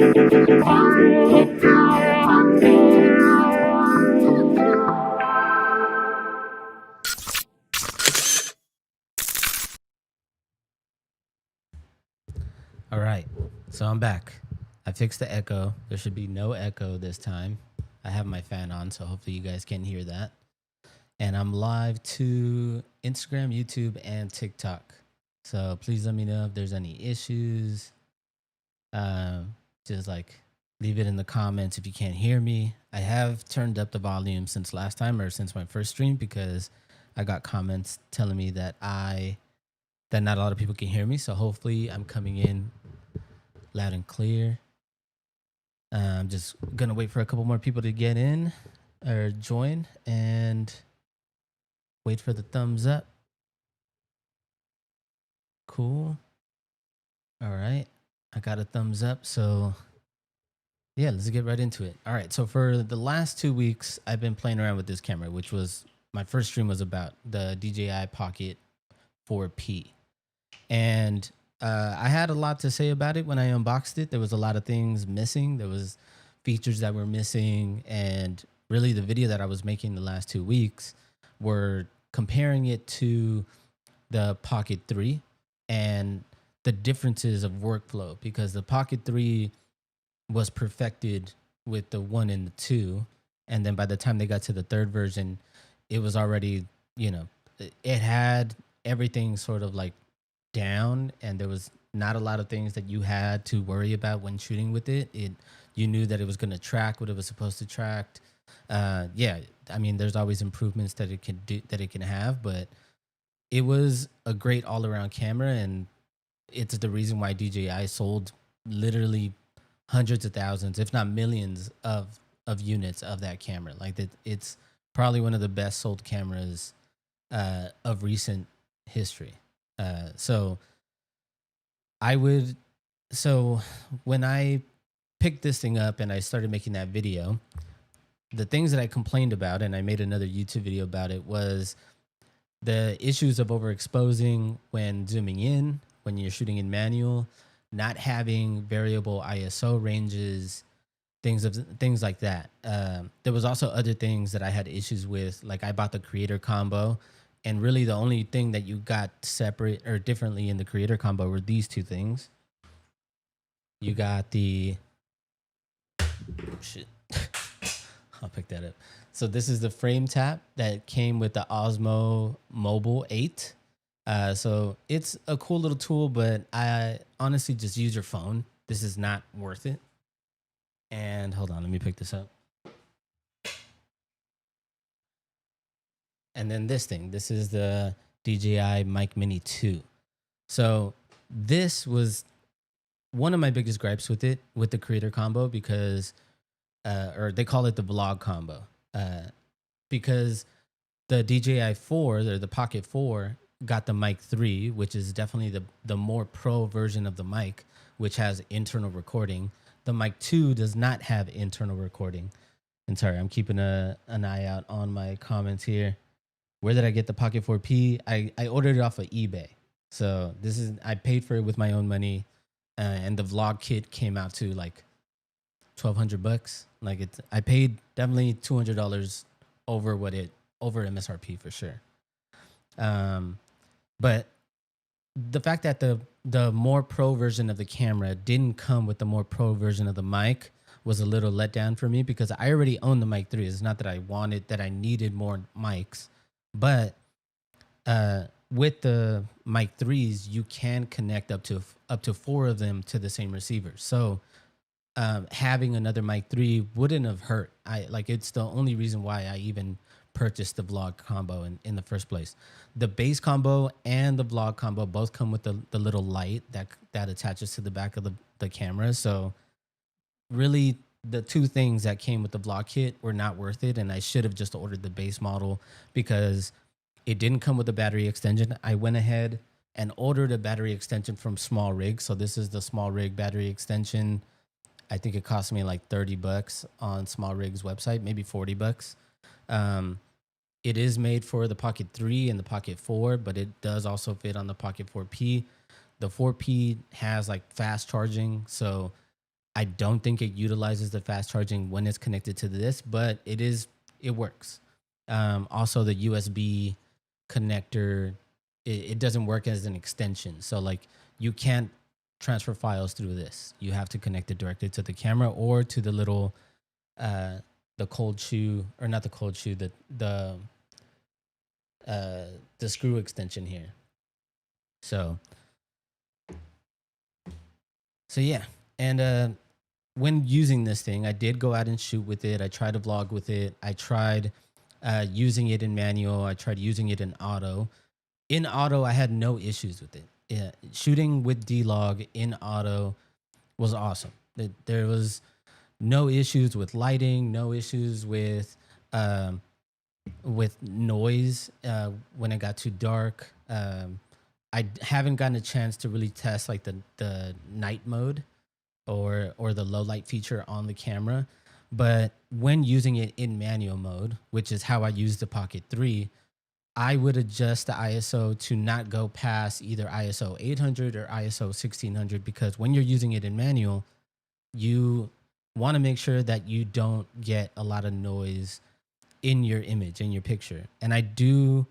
All right, so I'm back. I fixed the echo. There should be no echo this time. I have my fan on, so hopefully you guys can hear that. And I'm live to Instagram, YouTube, and TikTok. So please let me know if there's any issues. Just like leave it in the comments if you can't hear me. I have turned up the volume since last time, or since my first stream, because I got comments telling me that not a lot of people can hear me. So hopefully I'm coming in loud and clear. I'm just gonna wait for a couple more people to get in or join and wait for the thumbs up. Cool. All right, I got a thumbs up. So yeah, let's get right into it. All right, so for the last 2 weeks, I've been playing around with this camera, which was my first stream was about the DJI Pocket 4P. And I had a lot to say about it when I unboxed it. There was a lot of things missing. There was features that were missing. And really the video that I was making the last 2 weeks were comparing it to the Pocket 3 and the differences of workflow, because the Pocket 3 was perfected with the 1 and the 2. And then by the time they got to the third version, it was already, it had everything sort of like down, and there was not a lot of things that you had to worry about when shooting with it. You knew that it was going to track what it was supposed to track. Yeah, I mean, there's always improvements that it can do, that it can have, but it was a great all-around camera, and it's the reason why DJI sold literally hundreds of thousands, if not millions, of units of that camera. Like that, it's probably one of the best sold cameras of recent history. So when I picked this thing up and I started making that video, the things that I complained about, and I made another YouTube video about it, was the issues of overexposing when zooming in, when you're shooting in manual, not having variable ISO ranges, things like that. There was also other things that I had issues with, like I bought the creator combo, and really the only thing that you got separate or differently in the creator combo were these two things. You got the, shit, I'll pick that up. So this is the frame tap that came with the Osmo Mobile 8. So it's a cool little tool, but I honestly just use your phone. This is not worth it. And hold on, let me pick this up. And then this thing, this is the DJI Mic Mini 2. So this was one of my biggest gripes with it, with the creator combo, because, or they call it the vlog combo, because the DJI 4, or the Pocket 4, got the Mic 3, which is definitely the more pro version of the mic, which has internal recording. The Mic 2 does not have internal recording. And sorry, I'm keeping an eye out on my comments here. Where did I get the Pocket 4P? I ordered it off of eBay. So I paid for it with my own money, and the vlog kit came out to like $1,200. Like I paid definitely $200 over MSRP for sure. But the fact that the more pro version of the camera didn't come with the more pro version of the mic was a little letdown for me, because I already own the Mic 3. It's not that I needed more mics, but with the Mic 3s, you can connect up to 4 of them to the same receiver. So having another Mic 3 wouldn't have hurt. It's the only reason why I even purchased the vlog combo in the first place. The base combo and the vlog combo both come with the little light that attaches to the back of the camera. So really, the two things that came with the vlog kit were not worth it, and I should have just ordered the base model, because it didn't come with a battery extension. I went ahead and ordered a battery extension from Small Rig. So this is the Small Rig battery extension. I think it cost me like $30 on Small Rig's website, maybe $40. It is made for the Pocket 3 and the Pocket 4, but it does also fit on the Pocket 4P. The 4P has like fast charging, so I don't think it utilizes the fast charging when it's connected to this, but it works. Also, the USB connector, it doesn't work as an extension. So like you can't transfer files through this. You have to connect it directly to the camera or to the little the cold shoe, or not the cold shoe, the screw extension here. So yeah. And when using this thing, I did go out and shoot with it. I tried to vlog with it. I tried using it in manual. I tried using it in auto. In auto, I had no issues with it. Yeah, shooting with D-Log in auto was awesome. There was no issues with lighting, no issues with noise when it got too dark. I haven't gotten a chance to really test like the night mode or the low light feature on the camera, but when using it in manual mode, which is how I use the Pocket 3, I would adjust the ISO to not go past either ISO 800 or ISO 1600, because when you're using it in manual, you want to make sure that you don't get a lot of noise in your image, in your picture. And I do,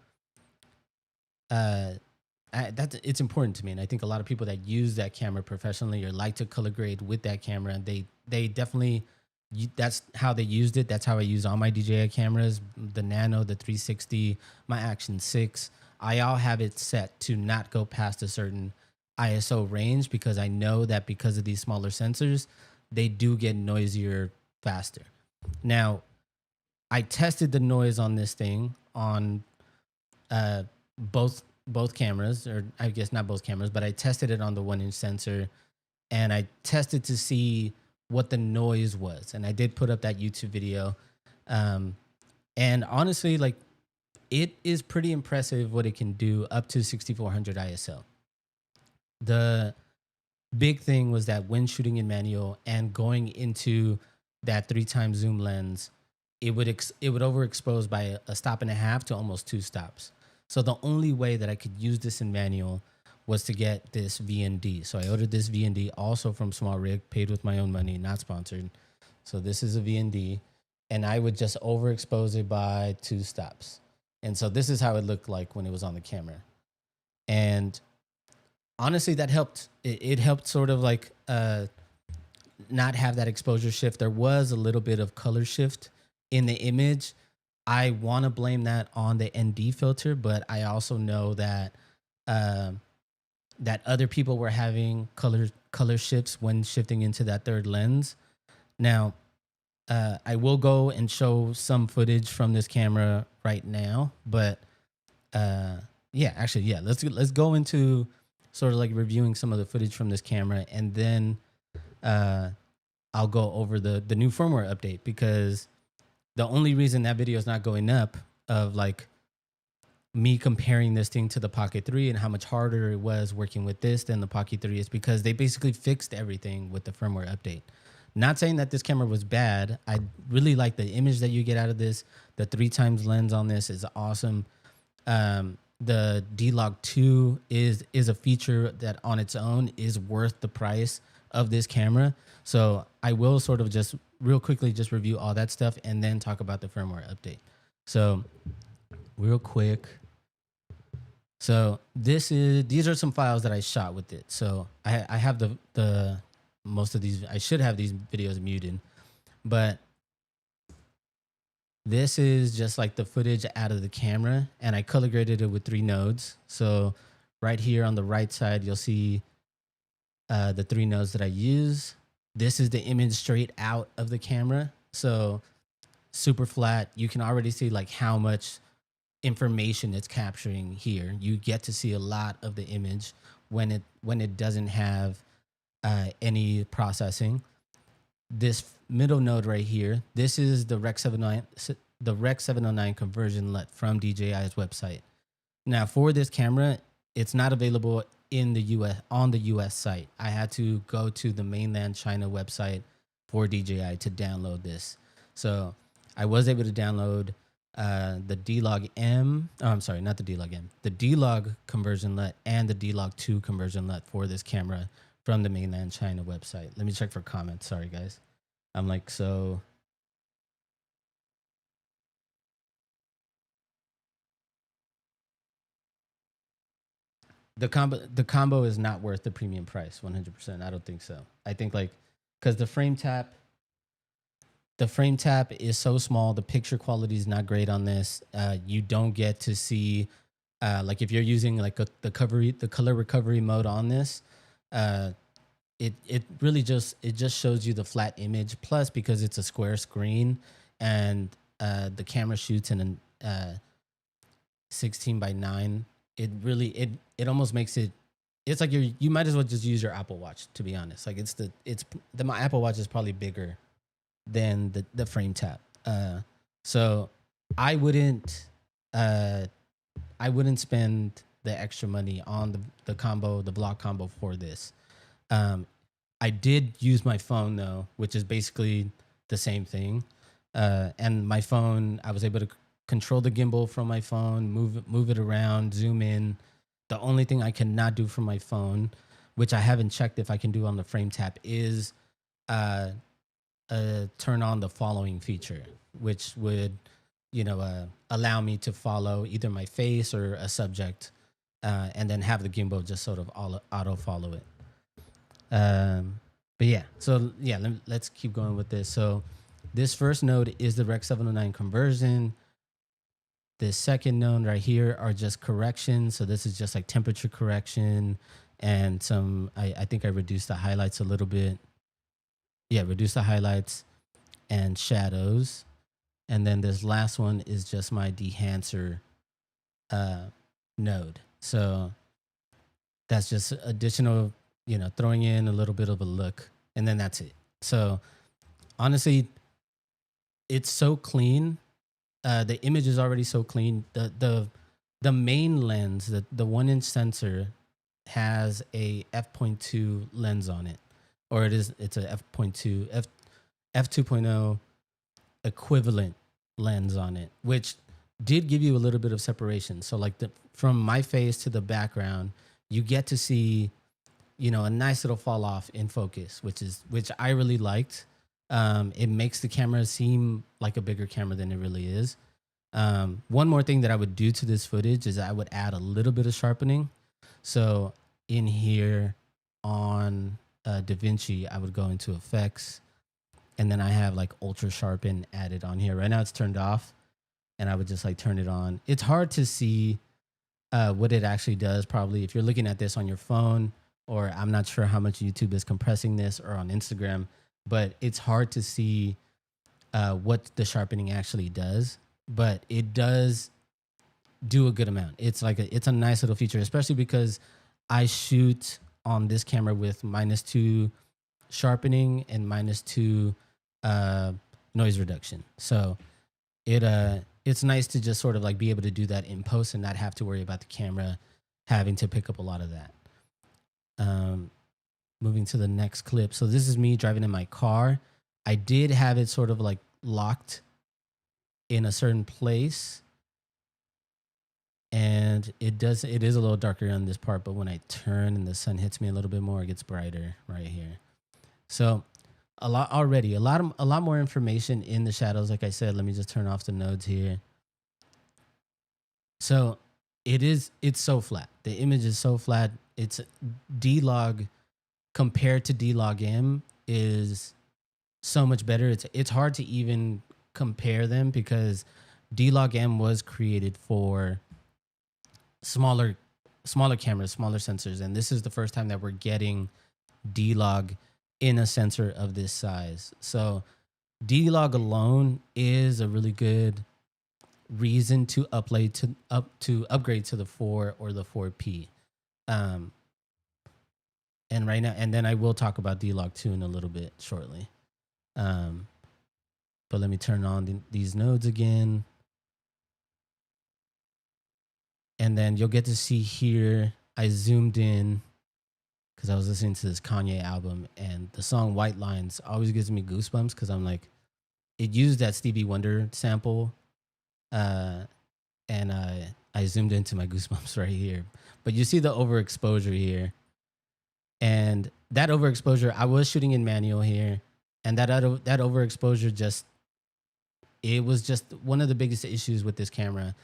it's important to me. And I think a lot of people that use that camera professionally or like to color grade with that camera, they definitely, that's how they used it. That's how I use all my DJI cameras, the Nano, the 360, my Action 6. I all have it set to not go past a certain ISO range, because I know that because of these smaller sensors, they do get noisier faster. Now, I tested the noise on this thing on both cameras, or I guess not both cameras, but I tested it on the 1-inch sensor, and I tested to see what the noise was. And I did put up that YouTube video. And honestly, like, it is pretty impressive what it can do up to 6400 ISO. The big thing was that when shooting in manual and going into that 3x zoom lens, it would overexpose by a stop and a half to almost 2 stops. So the only way that I could use this in manual was to get this VND. So I ordered this VND also from Small Rig, paid with my own money, not sponsored. So this is a VND, and I would just overexpose it by 2 stops. And so this is how it looked like when it was on the camera. And honestly, that helped. It helped sort of like not have that exposure shift. There was a little bit of color shift in the image. I want to blame that on the ND filter, but I also know that that other people were having color shifts when shifting into that third lens. Now, I will go and show some footage from this camera right now, but let's go into sort of like reviewing some of the footage from this camera, and then I'll go over the new firmware update, because the only reason that video is not going up of like me comparing this thing to the Pocket 3 and how much harder it was working with this than the Pocket 3 is because they basically fixed everything with the firmware update. Not saying that this camera was bad. I really like the image that you get out of this. The 3x lens on this is awesome. The D-Log 2 is a feature that on its own is worth the price of this camera. So I will sort of just real quickly just review all that stuff and then talk about the firmware update. So real quick. So these are some files that I shot with it. So I have the most of these, I should have these videos muted, but this is just like the footage out of the camera, and I color graded it with 3 nodes. So right here on the right side, you'll see the 3 nodes that I use. This is the image straight out of the camera. So super flat. You can already see like how much information it's capturing here. You get to see a lot of the image when it doesn't have any processing. This middle node right here, this is the Rec 709 conversion LUT from DJI's website. Now for this camera, it's not available in the US on the US site. I had to go to the mainland China website for DJI to download this. So I was able to download the D-Log M. Oh, I'm sorry, not the D-Log M. The D-Log conversion LUT and the D-Log 2 conversion LUT for this camera from the mainland China website. Let me check for comments. Sorry, guys. I'm like, so the combo is not worth the premium price. 100%. I don't think so. I think like because the frame tap is so small. The picture quality is not great on this. You don't get to see like if you're using like the color recovery mode on this. It really just shows you the flat image. Plus, because it's a square screen and the camera shoots in a 16:9, it almost makes it. It's like you might as well just use your Apple Watch, to be honest. Like my Apple Watch is probably bigger than the frame tap. So I wouldn't uh, I wouldn't spend the extra money on the combo, the vlog combo for this. Um, I did use my phone though, which is basically the same thing. And my phone, I was able to control the gimbal from my phone, move it around, zoom in. The only thing I cannot do from my phone, which I haven't checked if I can do on the frame tap, is uh, turn on the following feature, which would, allow me to follow either my face or a subject, and then have the gimbal just sort of auto follow it. But yeah, so yeah, let's keep going with this. So this first node is the Rec 709 conversion. The second node right here are just corrections. So this is just like temperature correction and some, I think I reduced the highlights a little bit. Yeah, reduce the highlights and shadows. And then this last one is just my dehancer node. So that's just additional, throwing in a little bit of a look, and then that's it. So honestly, it's so clean. The image is already so clean. The main lens, the 1-inch sensor, has a f.2 lens on it, or it's a f2.0 equivalent lens on it, which did give you a little bit of separation. So like from my face to the background, you get to see, a nice little fall off in focus, which I really liked. It makes the camera seem like a bigger camera than it really is. One more thing that I would do to this footage is I would add a little bit of sharpening. So in here on DaVinci, I would go into effects, and then I have like ultra sharpen added on here. Right now it's turned off, and I would just like turn it on. It's hard to see what it actually does, probably if you're looking at this on your phone, or I'm not sure how much YouTube is compressing this, or on Instagram, but it's hard to see what the sharpening actually does. But it does do a good amount. It's a nice little feature, especially because I shoot on this camera with -2 sharpening and -2 noise reduction. So it's nice to just sort of like be able to do that in post and not have to worry about the camera having to pick up a lot of that. Moving to the next clip. So this is me driving in my car. I did have it sort of like locked in a certain place, and it is a little darker on this part, but when I turn and the sun hits me a little bit more, it gets brighter right here. So a lot more information in the shadows. Like I said, let me just turn off the nodes here. So it's so flat. The image is so flat. It's D-Log compared to D-Log M is so much better. It's hard to even compare them because D-Log M was created for smaller cameras, smaller sensors, and this is the first time that we're getting D-Log in a sensor of this size. So D-Log alone is a really good reason to upgrade to the 4 or the 4P. And right now, and then I will talk about D-Log 2 in a little bit shortly. But let me turn on these nodes again. And then you'll get to see here, I zoomed in because I was listening to this Kanye album, and the song White Lines always gives me goosebumps because I'm like, it used that Stevie Wonder sample. And I zoomed into my goosebumps right here. But you see the overexposure here. And that overexposure, I was shooting in manual here, and that overexposure it was just one of the biggest issues with this camera,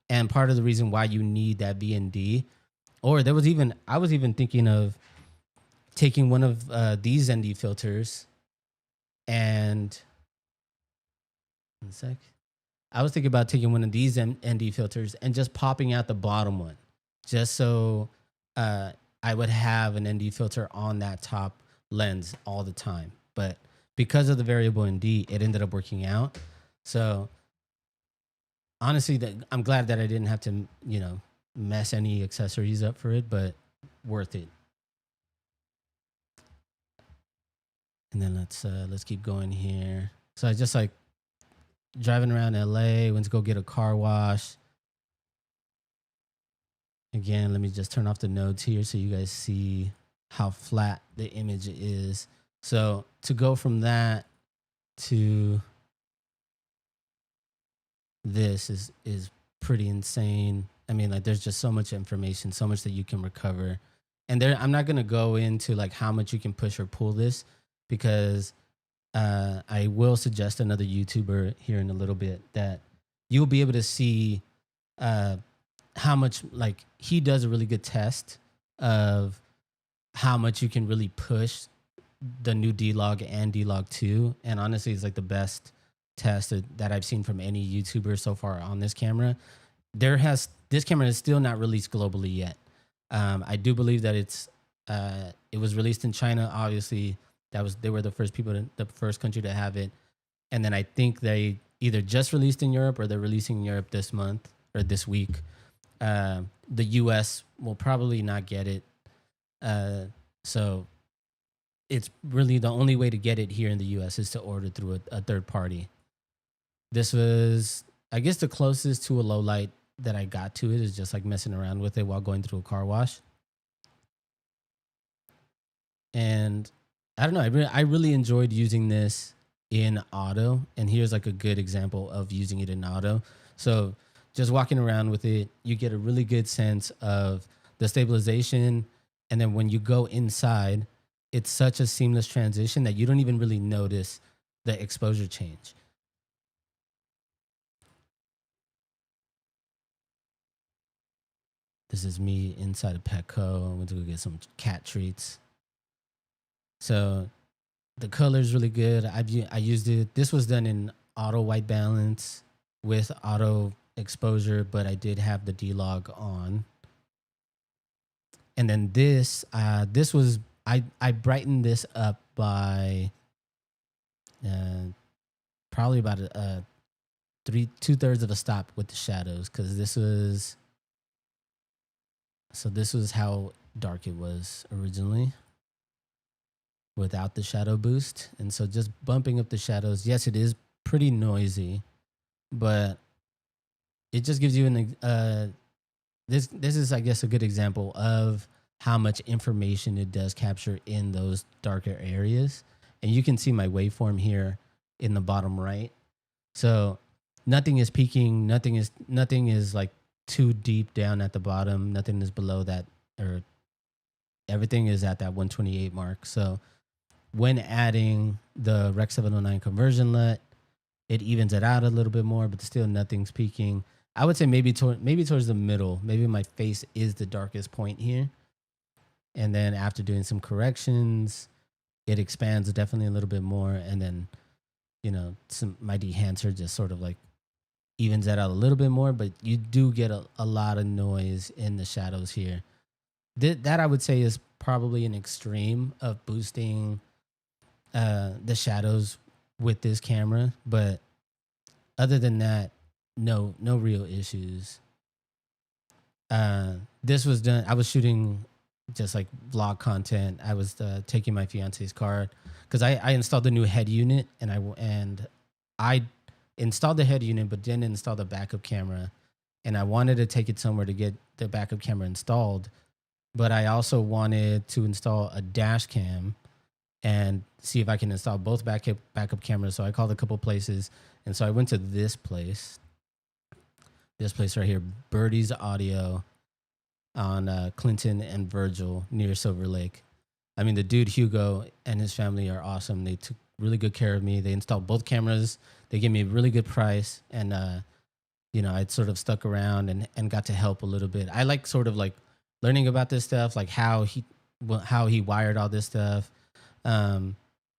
and part of the reason why you need that VND. Or I was even thinking of taking one of these ND filters, and one sec. I was thinking about taking one of these ND filters and just popping out the bottom one, just so I would have an ND filter on that top lens all the time. But because of the variable ND, it ended up working out. So honestly, I'm glad that I didn't have to, mess any accessories up for it, but worth it. And then let's keep going here. So I just like driving around LA, went to go get a car wash. Again, let me just turn off the nodes here so you guys see how flat the image is. So to go from that to this is pretty insane. I mean, like, there's just so much information, so much that you can recover. And I'm not going to go into like how much you can push or pull this, because I will suggest another YouTuber here in a little bit that you'll be able to see how much, like, he does a really good test of how much you can really push the new D-Log and D-Log 2. And honestly, it's like the best test that I've seen from any YouTuber so far on this camera. This camera is still not released globally yet. I do believe that it was released in China. Obviously, they were the first country to have it. And then I think they either just released in Europe or they're releasing in Europe this month or this week. The US will probably not get it. So it's really the only way to get it here in the US is to order through a third party. This was, I guess, the closest to a low light that I got to it is just like messing around with it while going through a car wash. And I don't know, I really enjoyed using this in auto. And here's like a good example of using it in auto. So just walking around with it, you get a really good sense of the stabilization. And then when you go inside, it's such a seamless transition that you don't even really notice the exposure change. This is me inside of Petco. I went to go get some cat treats. So the color is really good. I used it. This was done in auto white balance with auto exposure, but I did have the D-Log on. And then this was, I brightened this up by probably about 2/3 of a stop with the shadows, because this was how dark it was originally without the shadow boost. And so just bumping up the shadows, yes, it is pretty noisy, but it just gives you this is, I guess, a good example of how much information it does capture in those darker areas. And you can see my waveform here in the bottom right. So nothing is peaking, nothing is like too deep down at the bottom, nothing is below that, or everything is at that 128 mark. So when adding the Rec 709 conversion LUT, it evens it out a little bit more, but still nothing's peaking. I would say maybe towards the middle, maybe my face is the darkest point here. And then after doing some corrections, it expands definitely a little bit more. And then, my dehancer just sort of like evens that out a little bit more, but you do get a lot of noise in the shadows here. That I would say is probably an extreme of boosting the shadows with this camera. But other than that, no real issues. This was done, I was shooting just like vlog content. I was taking my fiance's car because I installed the new head unit, and I installed the head unit but didn't install the backup camera, and I wanted to take it somewhere to get the backup camera installed, but I also wanted to install a dash cam and see if I can install both backup cameras. So I called a couple places, and so I went to this place right here, Birdie's Audio, on Clinton and Virgil near Silver Lake. I mean, the dude Hugo and his family are awesome. They took really good care of me. They installed both cameras. They gave me a really good price, and I'd sort of stuck around and got to help a little bit. I like sort of like learning about this stuff, like how he wired all this stuff. Um,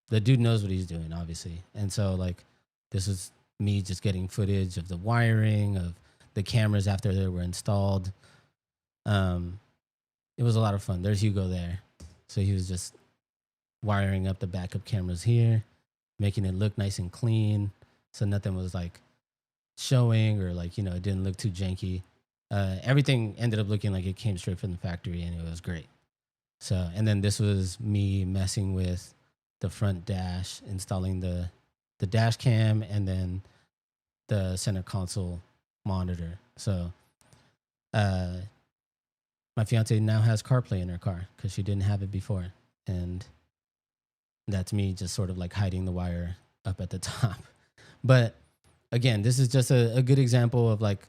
the dude knows what he's doing, obviously, and so like this was me just getting footage of the wiring of the cameras after they were installed. Um, it was a lot of fun. There's Hugo there, so he was just wiring up the backup cameras here, making it look nice and clean, so nothing was like showing or like it didn't look too janky. Everything ended up looking like it came straight from the factory, and it was great. So, and then this was me messing with the front dash, installing the dash cam, and then the center console monitor. So, my fiance now has CarPlay in her car because she didn't have it before, and that's me just sort of like hiding the wire up at the top. But again, this is just a good example of like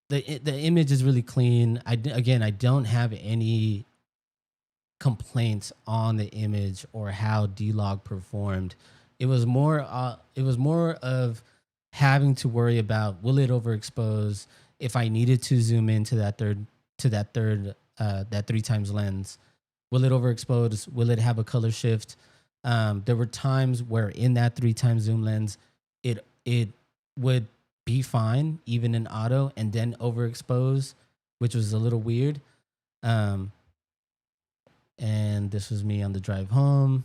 the image is really clean. I don't have any complaints on the image or how D-Log performed. It was more of having to worry about, will it overexpose if I needed to zoom into that third that 3x lens. Will it overexpose? Will it have a color shift? There were times where in that 3x zoom lens, it would be fine even in auto and then overexpose, which was a little weird. And this was me on the drive home,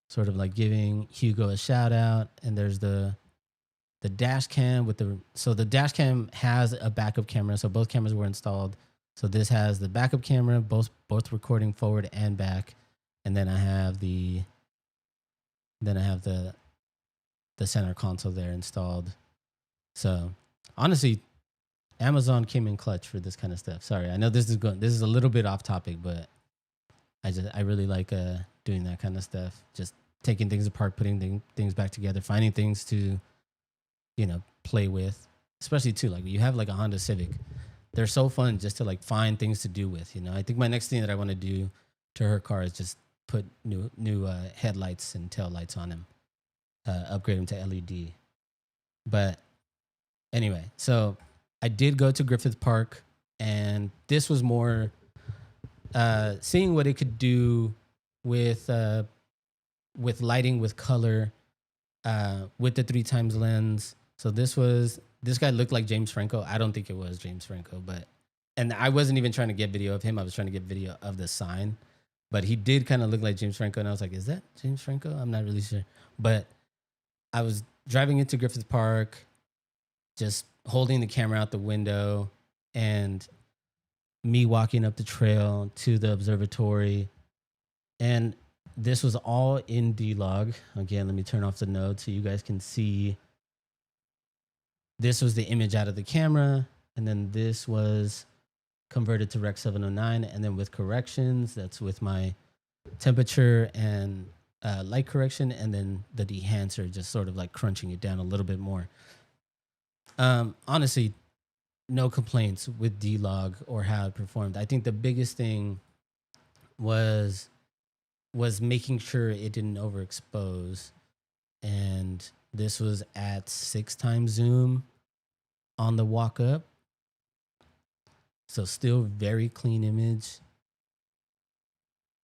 sort of like giving Hugo a shout out. And there's the dash cam so the dash cam has a backup camera. So both cameras were installed. So this has the backup camera, both recording forward and back. And then I have the center console there installed. So honestly, Amazon came in clutch for this kind of stuff. Sorry, I know this is a little bit off topic, but I really like doing that kind of stuff. Just taking things apart, putting things back together, finding things to play with. Especially too, like you have like a Honda Civic. They're so fun just to like find things to do with. I think my next thing that I want to do to her car is just put new headlights and tail lights on them, upgrade them to LED. But anyway, so I did go to Griffith Park, and this was more seeing what it could do with lighting, with color, with the 3x lens. So this guy looked like James Franco. I don't think it was James Franco, and I wasn't even trying to get video of him. I was trying to get video of the sign, but he did kind of look like James Franco. And I was like, is that James Franco? I'm not really sure. But I was driving into Griffith Park, just holding the camera out the window, and me walking up the trail to the observatory. And this was all in D-Log. Again, let me turn off the node so you guys can see. This was the image out of the camera, and then this was converted to Rec 709, and then with corrections, that's with my temperature and light correction, and then the dehancer just sort of like crunching it down a little bit more. Honestly, no complaints with D-Log or how it performed. I think the biggest thing was making sure it didn't overexpose, and this was at 6x zoom on the walk up. So still very clean image.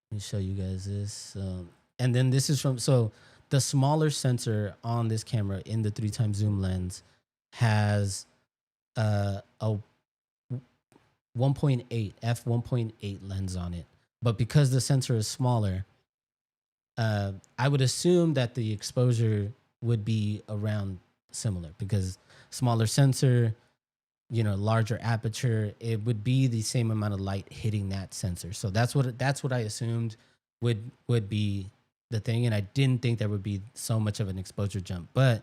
Let me show you guys this. And then this is so the smaller sensor on this camera in the 3x zoom lens has a 1.8 f1.8 lens on it. But because the sensor is smaller, I would assume that the exposure would be around similar, because smaller sensor, larger aperture, it would be the same amount of light hitting that sensor. So that's what I assumed would be the thing. And I didn't think there would be so much of an exposure jump. But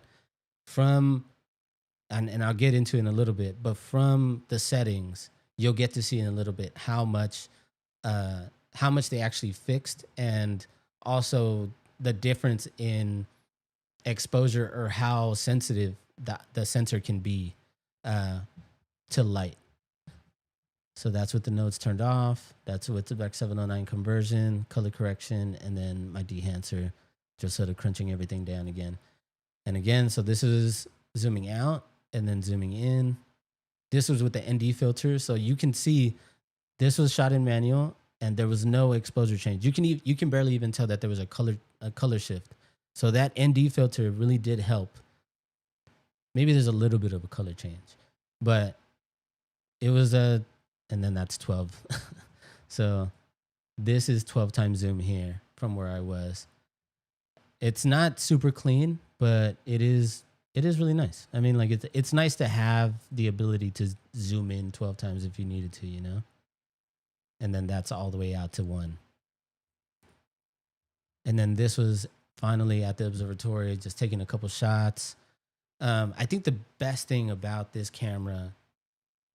and I'll get into it in a little bit, but from the settings, you'll get to see in a little bit how much they actually fixed, and also the difference in exposure or how sensitive the sensor can be to light. So that's with the nodes turned off. That's with the Rec 709 conversion, color correction, and then my dehancer, just sort of crunching everything down again. And again, so this is zooming out and then zooming in. This was with the ND filter. So you can see this was shot in manual and there was no exposure change. You can barely even tell that there was a color shift. So that ND filter really did help. Maybe there's a little bit of a color change, but it was and then that's 12. So this is 12 times zoom here from where I was. It's not super clean, but it is really nice. I mean, like it's nice to have the ability to zoom in 12 times if you needed to, you know? And then that's all the way out to 1. And then this was finally at the observatory, just taking a couple shots. I think the best thing about this camera,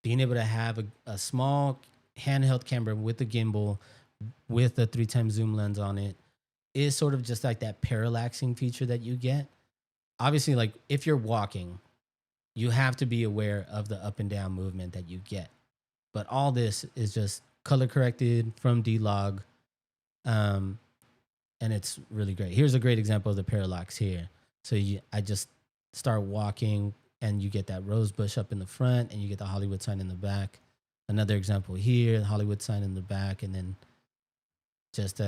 being able to have a small handheld camera with a gimbal, with a 3 times zoom lens on it, is sort of just like that parallaxing feature that you get. Obviously, like if you're walking, you have to be aware of the up and down movement that you get. But all this is just color corrected from D-Log. And it's really great. Here's a great example of the parallax here. So I just start walking and you get that rose bush up in the front and you get the Hollywood sign in the back. Another example here, the Hollywood sign in the back, and then just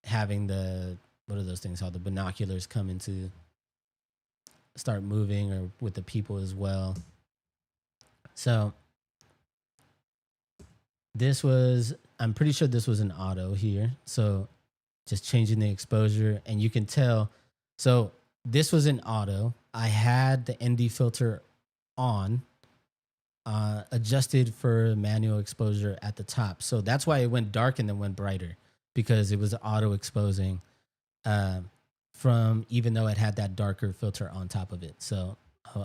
having the, what are those things called? The binoculars come into, start moving, or with the people as well. So this was, I'm pretty sure this was an auto here. So just changing the exposure and you can tell. So this was an auto. I had the ND filter on, adjusted for manual exposure at the top. So that's why it went dark and then went brighter, because it was auto exposing from, even though it had that darker filter on top of it. So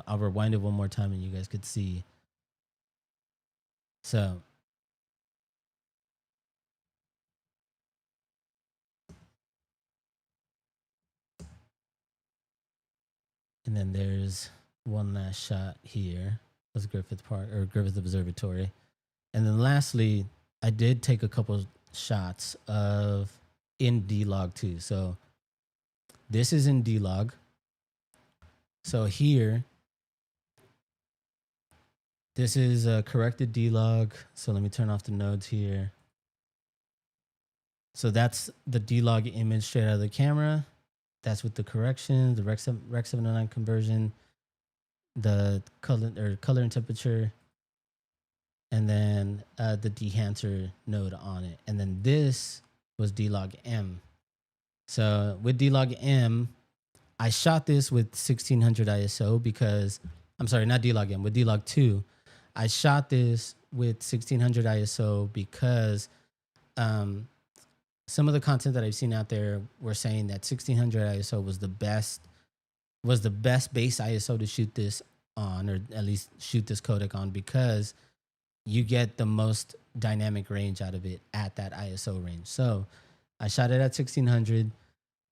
I'll rewind it one more time and you guys could see. So and then there's one last shot here. Was Griffith Park or Griffith Observatory. And then lastly, I did take a couple shots of in D-Log too. So this is in D-Log. So here, this is a corrected D-Log. So let me turn off the nodes here. So that's the D-Log image straight out of the camera. That's with the correction, the Rec 709 conversion, the color and temperature, and then the dehancer node on it. And then this was D-Log M. So with D-Log M, I shot this with 1600 ISO because, I'm sorry, not D-Log M, with D-Log 2. I shot this with 1600 ISO because some of the content that I've seen out there were saying that 1600 ISO was the best base ISO to shoot this on, or at least shoot this codec on, because you get the most dynamic range out of it at that ISO range. So I shot it at 1600.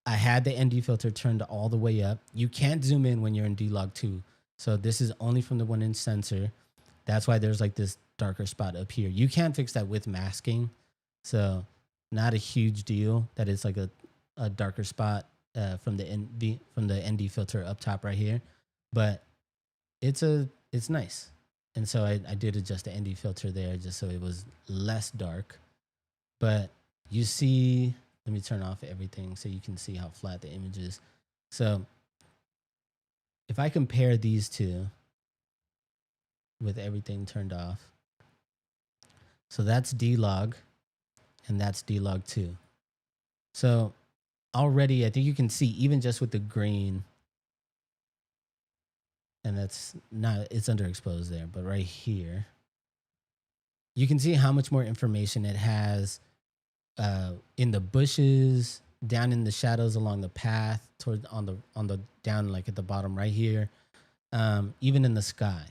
I had the ND filter turned all the way up. You can't zoom in when you're in D-Log 2. So this is only from the 1-inch sensor. That's why there's like this darker spot up here. You can fix that with masking. So not a huge deal that it's like a darker spot from the ND filter up top right here. But it's nice. And so I did adjust the ND filter there just so it was less dark. But you see, let me turn off everything so you can see how flat the image is. So if I compare these two with everything turned off, so that's D-Log and that's D-Log 2. So already I think you can see, even just with the green, and that's not, it's underexposed there, but right here, you can see how much more information it has in the bushes, down in the shadows along the path, toward on the down, like at the bottom right here, even in the sky.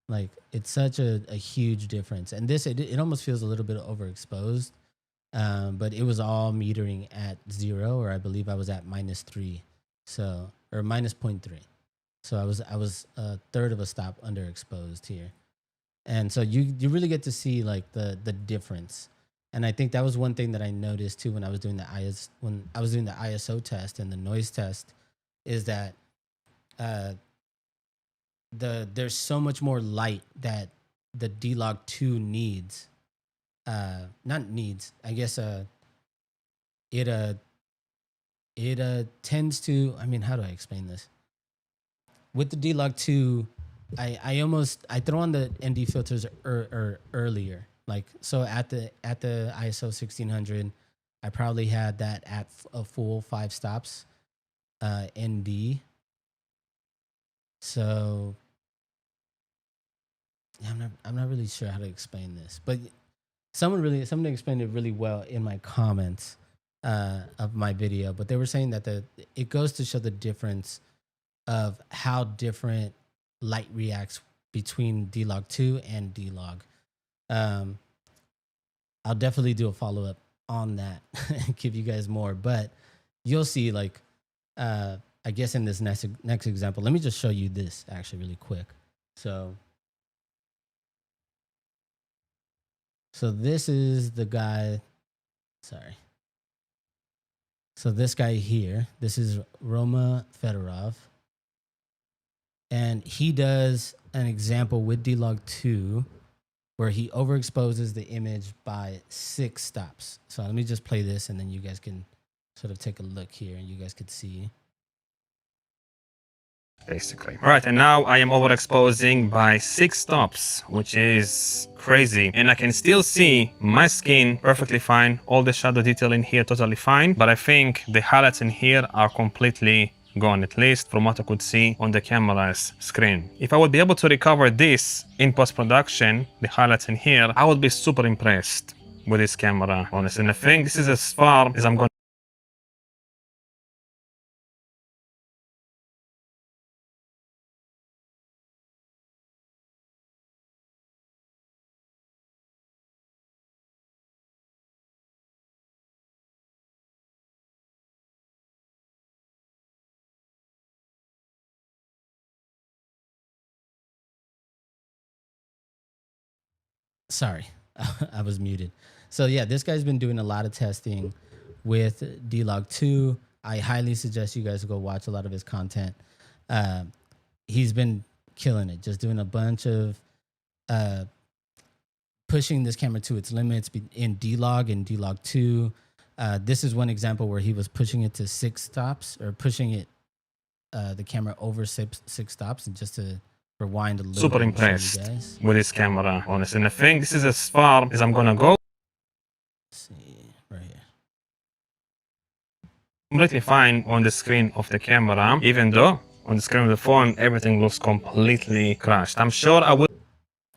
Like it's such a huge difference. And this, it almost feels a little bit overexposed, but it was all metering at 0, or I believe I was at -3, so, or -0.3. So I was a third of a stop underexposed here. And so you really get to see like the difference. And I think that was one thing that I noticed too when I was doing the ISO test and the noise test, is that uh, there's so much more light that the D-Log 2 needs. Not needs, I guess. It tends to. I mean, how do I explain this? With the D-Log 2, I throw on the ND filters earlier. Like, so at the ISO 1600, I probably had that at a full 5 stops ND. So yeah, I'm not really sure how to explain this, but someone explained it really well in my comments of my video. But they were saying that it goes to show the difference of how different light reacts between D-Log 2 and D-Log. I'll definitely do a follow-up on that and give you guys more, but you'll see, like, I guess in this next example, let me just show you this actually really quick. So this is the guy, sorry. So this guy here, this is Roma Fedorov. And he does an example with D-Log 2 where he overexposes the image by 6 stops. So let me just play this, and then you guys can sort of take a look here and you guys could see. Basically. All right, and now I am overexposing by 6 stops, which is crazy. And I can still see my skin perfectly fine, all the shadow detail in here totally fine, but I think the highlights in here are completely gone, at least from what I could see on the camera's screen. If I would be able to recover this in post-production, the highlights in here, I would be super impressed with this camera, honestly. And I think this is as far as I'm going. Sorry, I was muted. So yeah, this guy's been doing a lot of testing with D-Log 2. I highly suggest you guys go watch a lot of his content. He's been killing it, just doing a bunch of pushing this camera to its limits in D-Log and D-Log 2. This is one example where he was pushing it to 6 stops, or pushing it the camera over six stops, and just to rewind a little Super bit. impressed with this camera, honestly. And I think this is as far as I'm gonna go. Let's see, right here. Completely fine on the screen of the camera, even though on the screen of the phone everything looks completely crashed. I'm sure I will.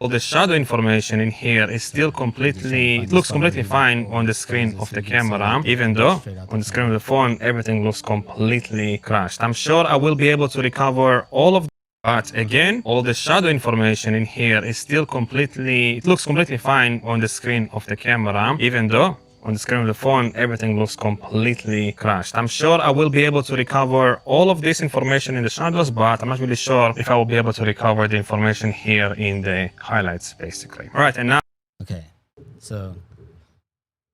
All the shadow information in here is still completely, it looks completely fine on the screen of the camera, even though on the screen of the phone everything looks completely crashed. I'm sure I will be able to recover all of, but again, all the shadow information in here is still completely, it looks completely fine on the screen of the camera, even though on the screen of the phone everything looks completely crashed. I'm sure I will be able to recover all of this information in the shadows, but I'm not really sure if I will be able to recover the information here in the highlights, basically. All right, and now. Okay, so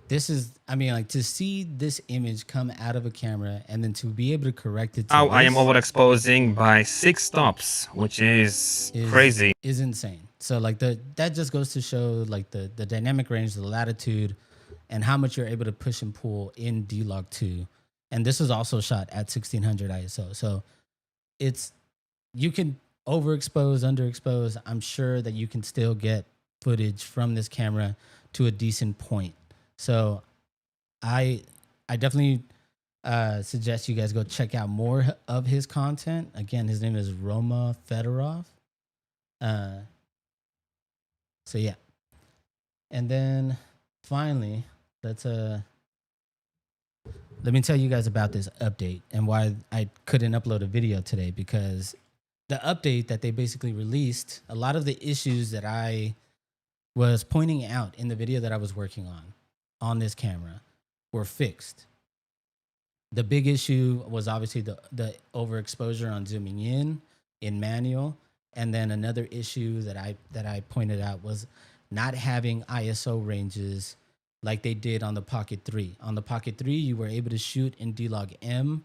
this is, I mean, like, to see this image come out of a camera and then to be able to correct it to Now I am this overexposing by 6 stops, which is crazy. Is insane. So like that just goes to show like the dynamic range, the latitude, and how much you're able to push and pull in D-Log 2. And this is also shot at 1600 ISO. So it's, you can overexpose, underexpose. I'm sure that you can still get footage from this camera to a decent point. So I definitely suggest you guys go check out more of his content. Again, his name is Roma Fedorov. So yeah. And then finally, let me tell you guys about this update and why I couldn't upload a video today, because the update that they basically released, a lot of the issues that I was pointing out in the video that I was working on this camera were fixed. The big issue was obviously the overexposure on zooming in manual, And then another issue that I pointed out was not having ISO ranges like they did on the Pocket 3. On the Pocket 3, you were able to shoot in D-Log M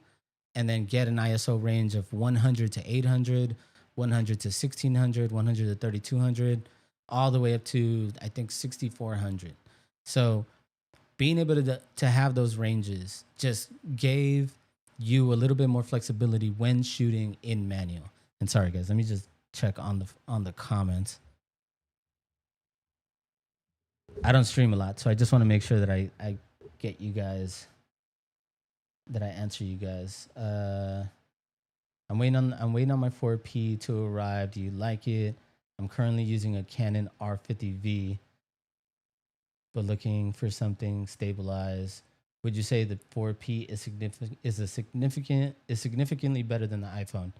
and then get an ISO range of 100 to 800, 100 to 1600, 100 to 3200, all the way up to, I think, 6400. So being able to have those ranges just gave you a little bit more flexibility when shooting in manual. And sorry guys, let me just check on the comments. I don't stream a lot, so I just want to make sure that I get you guys, that I answer you guys. I'm waiting on my 4P to arrive. Do you like it? I'm currently using a Canon R50V, but looking for something stabilized. Would you say the 4P is significantly better than the iPhone?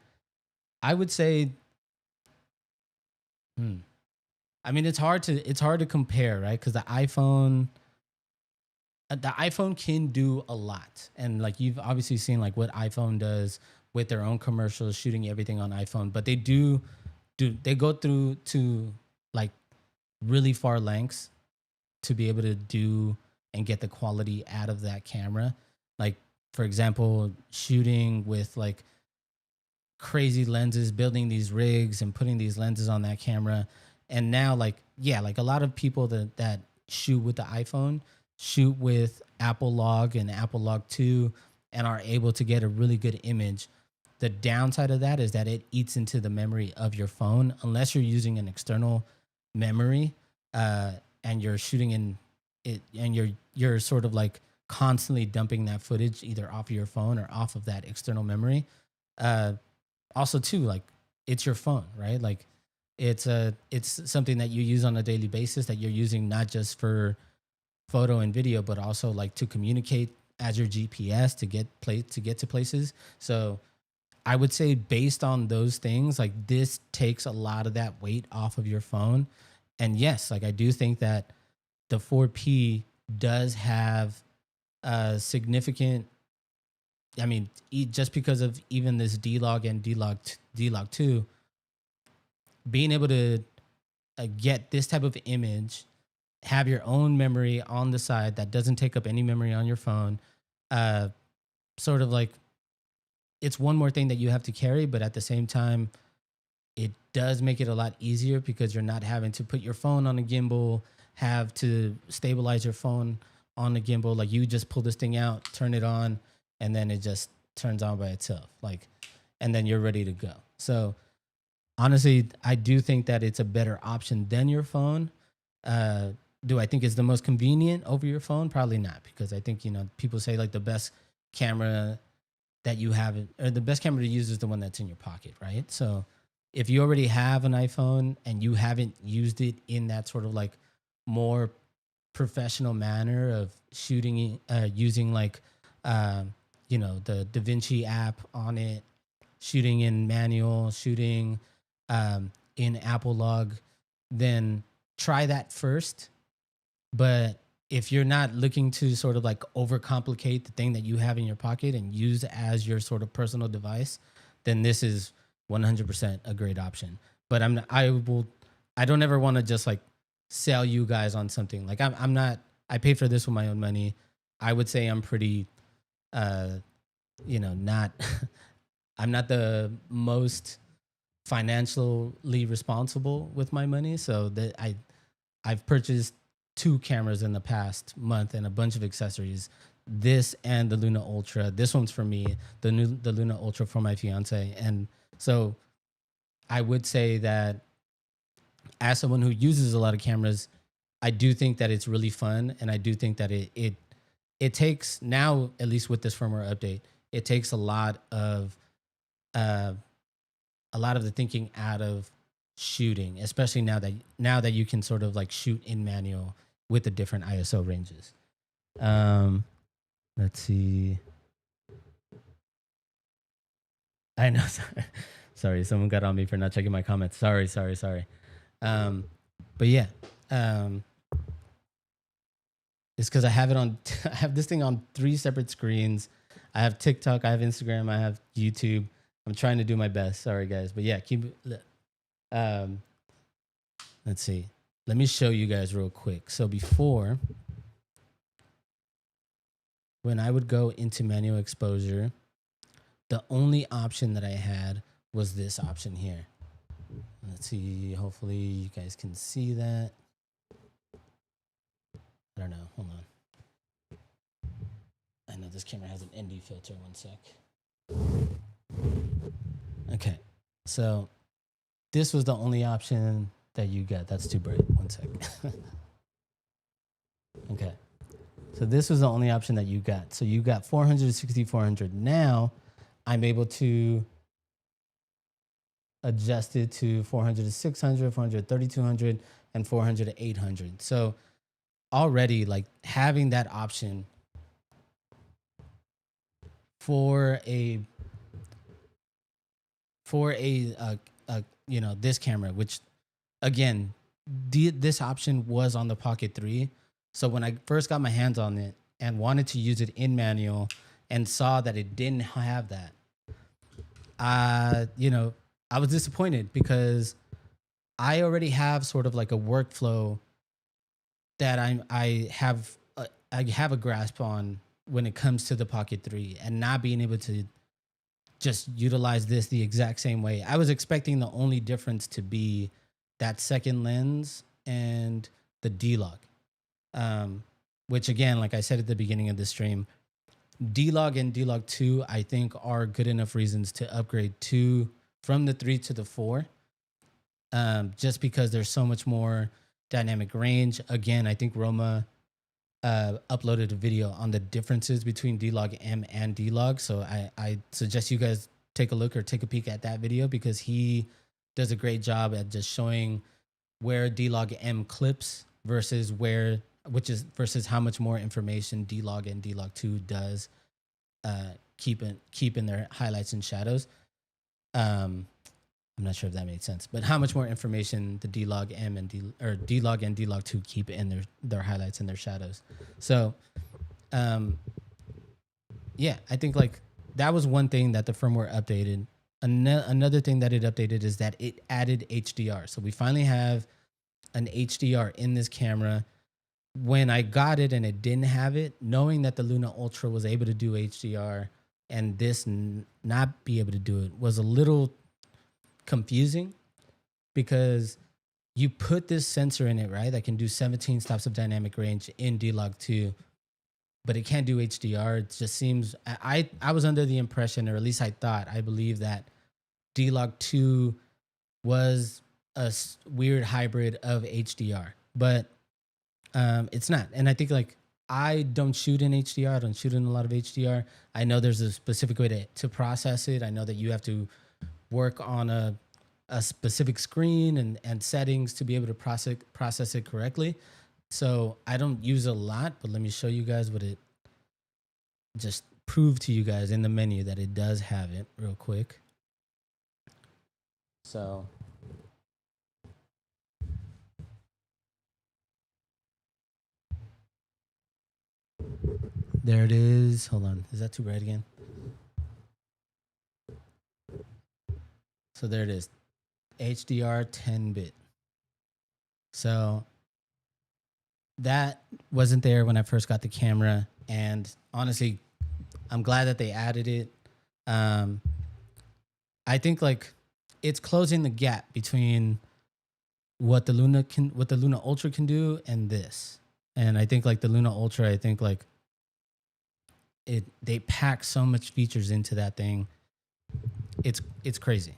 I would say, I mean, it's hard to compare, right? Because the iPhone can do a lot, and like you've obviously seen like what iPhone does with their own commercials, shooting everything on iPhone. But they go through to like really far lengths to be able to do and get the quality out of that camera. Like, for example, shooting with like crazy lenses, building these rigs and putting these lenses on that camera. And now, like, yeah, like a lot of people that shoot with the iPhone shoot with Apple Log and Apple Log 2 and are able to get a really good image. The downside of that is that it eats into the memory of your phone unless you're using an external memory and you're shooting in it, and you're sort of like constantly dumping that footage either off of your phone or off of that external memory. Also too, like, it's your phone, right? Like it's something that you use on a daily basis, that you're using not just for photo and video, but also like to communicate as your GPS to get to places. So I would say based on those things, like this takes a lot of that weight off of your phone. And yes, like I do think that the 4P does have a significant, I mean, just because of even this D-Log and D-Log 2, being able to get this type of image, have your own memory on the side that doesn't take up any memory on your phone, sort of like, it's one more thing that you have to carry, but at the same time, it does make it a lot easier because you're not having to put your phone on a gimbal, have to stabilize your phone on the gimbal. Like you just pull this thing out, turn it on, and then it just turns on by itself. Like, and then you're ready to go. So honestly, I do think that it's a better option than your phone. Do I think it's the most convenient over your phone? Probably not, because I think, people say like the best camera that you have, or the best camera to use is the one that's in your pocket, right? So if you already have an iPhone and you haven't used it in that sort of like more professional manner of shooting, using like, the DaVinci app on it, shooting in manual, shooting in Apple Log, then try that first. But if you're not looking to sort of like overcomplicate the thing that you have in your pocket and use as your sort of personal device, then this is 100% a great option. But I don't ever want to just like sell you guys on something. Like I paid for this with my own money. I would say I'm pretty, not, I'm not the most financially responsible with my money. So that I've purchased 2 cameras in the past month and a bunch of accessories. This and the Luna Ultra. This one's for me. The Luna Ultra for my fiance. And so I would say that as someone who uses a lot of cameras, I do think that it's really fun, and I do think that it takes, now at least with this firmware update, it takes a lot of the thinking out of shooting, especially now that you can sort of like shoot in manual with the different ISO ranges. Let's see. I know. Sorry, someone got on me for not checking my comments. Sorry. But yeah, it's because I have I have this thing on 3 separate screens. I have TikTok, I have Instagram, I have YouTube. I'm trying to do my best. Sorry, guys. But yeah, Um, let's see. Let me show you guys real quick. So before, when I would go into manual exposure, the only option that I had was this option here. Let's see. Hopefully you guys can see that. I don't know. Hold on. I know this camera has an ND filter. One sec. Okay. So this was the only option that you got. That's too bright. One sec. Okay. So this was the only option that you got. So you got 400 to 6400. Now I'm able to adjust it to 400 to 600, 400 to 3200, and 400 to 800. So already, like, having that option for a you know, this camera, which again, this option was on the Pocket 3. So when I first got my hands on it and wanted to use it in manual and saw that it didn't have that, you know, I was disappointed because I already have sort of like a workflow that I have a grasp on when it comes to the Pocket 3, and not being able to just utilize this the exact same way. I was expecting the only difference to be that second lens and the D-Log. Which again, like I said at the beginning of the stream, D-Log and D-Log 2, I think, are good enough reasons to upgrade from the 3 to the 4. Just because there's so much more dynamic range. Again, I think Roma uploaded a video on the differences between D-Log M and D-Log. So I suggest you guys take a look or take a peek at that video, because he does a great job at just showing where D-Log M clips versus versus how much more information D-Log and D-Log 2 does keep in their highlights and shadows. I'm not sure if that made sense, but how much more information the D-Log M and D-Log and D-Log 2 keep in their highlights and their shadows. So, yeah, I think like that was one thing that the firmware updated. Another thing that it updated is that it added HDR. So we finally have an HDR in this camera. When I got it and it didn't have it, knowing that the Luna Ultra was able to do HDR and this not be able to do it was a little confusing, because you put this sensor in it, right, that can do 17 stops of dynamic range in D-Log 2, but it can't do HDR. It just seems, I was under the impression, or at least I believe that D-Log 2 was a weird hybrid of HDR, but it's not. And I think like I don't shoot in HDR. I don't shoot in a lot of HDR. I know there's a specific way to process it. I know that you have to work on a specific screen and settings to be able to process it correctly. So I don't use a lot, but let me show you guys what it just proved to you guys in the menu that it does have it real quick. So there it is. Hold on. Is that too bright again? So there it is. HDR 10-bit. So that wasn't there when I first got the camera. And honestly, I'm glad that they added it. I think like it's closing the gap between what the Luna Ultra can do and this. And I think like the Luna Ultra, I think like they pack so much features into that thing. It's crazy.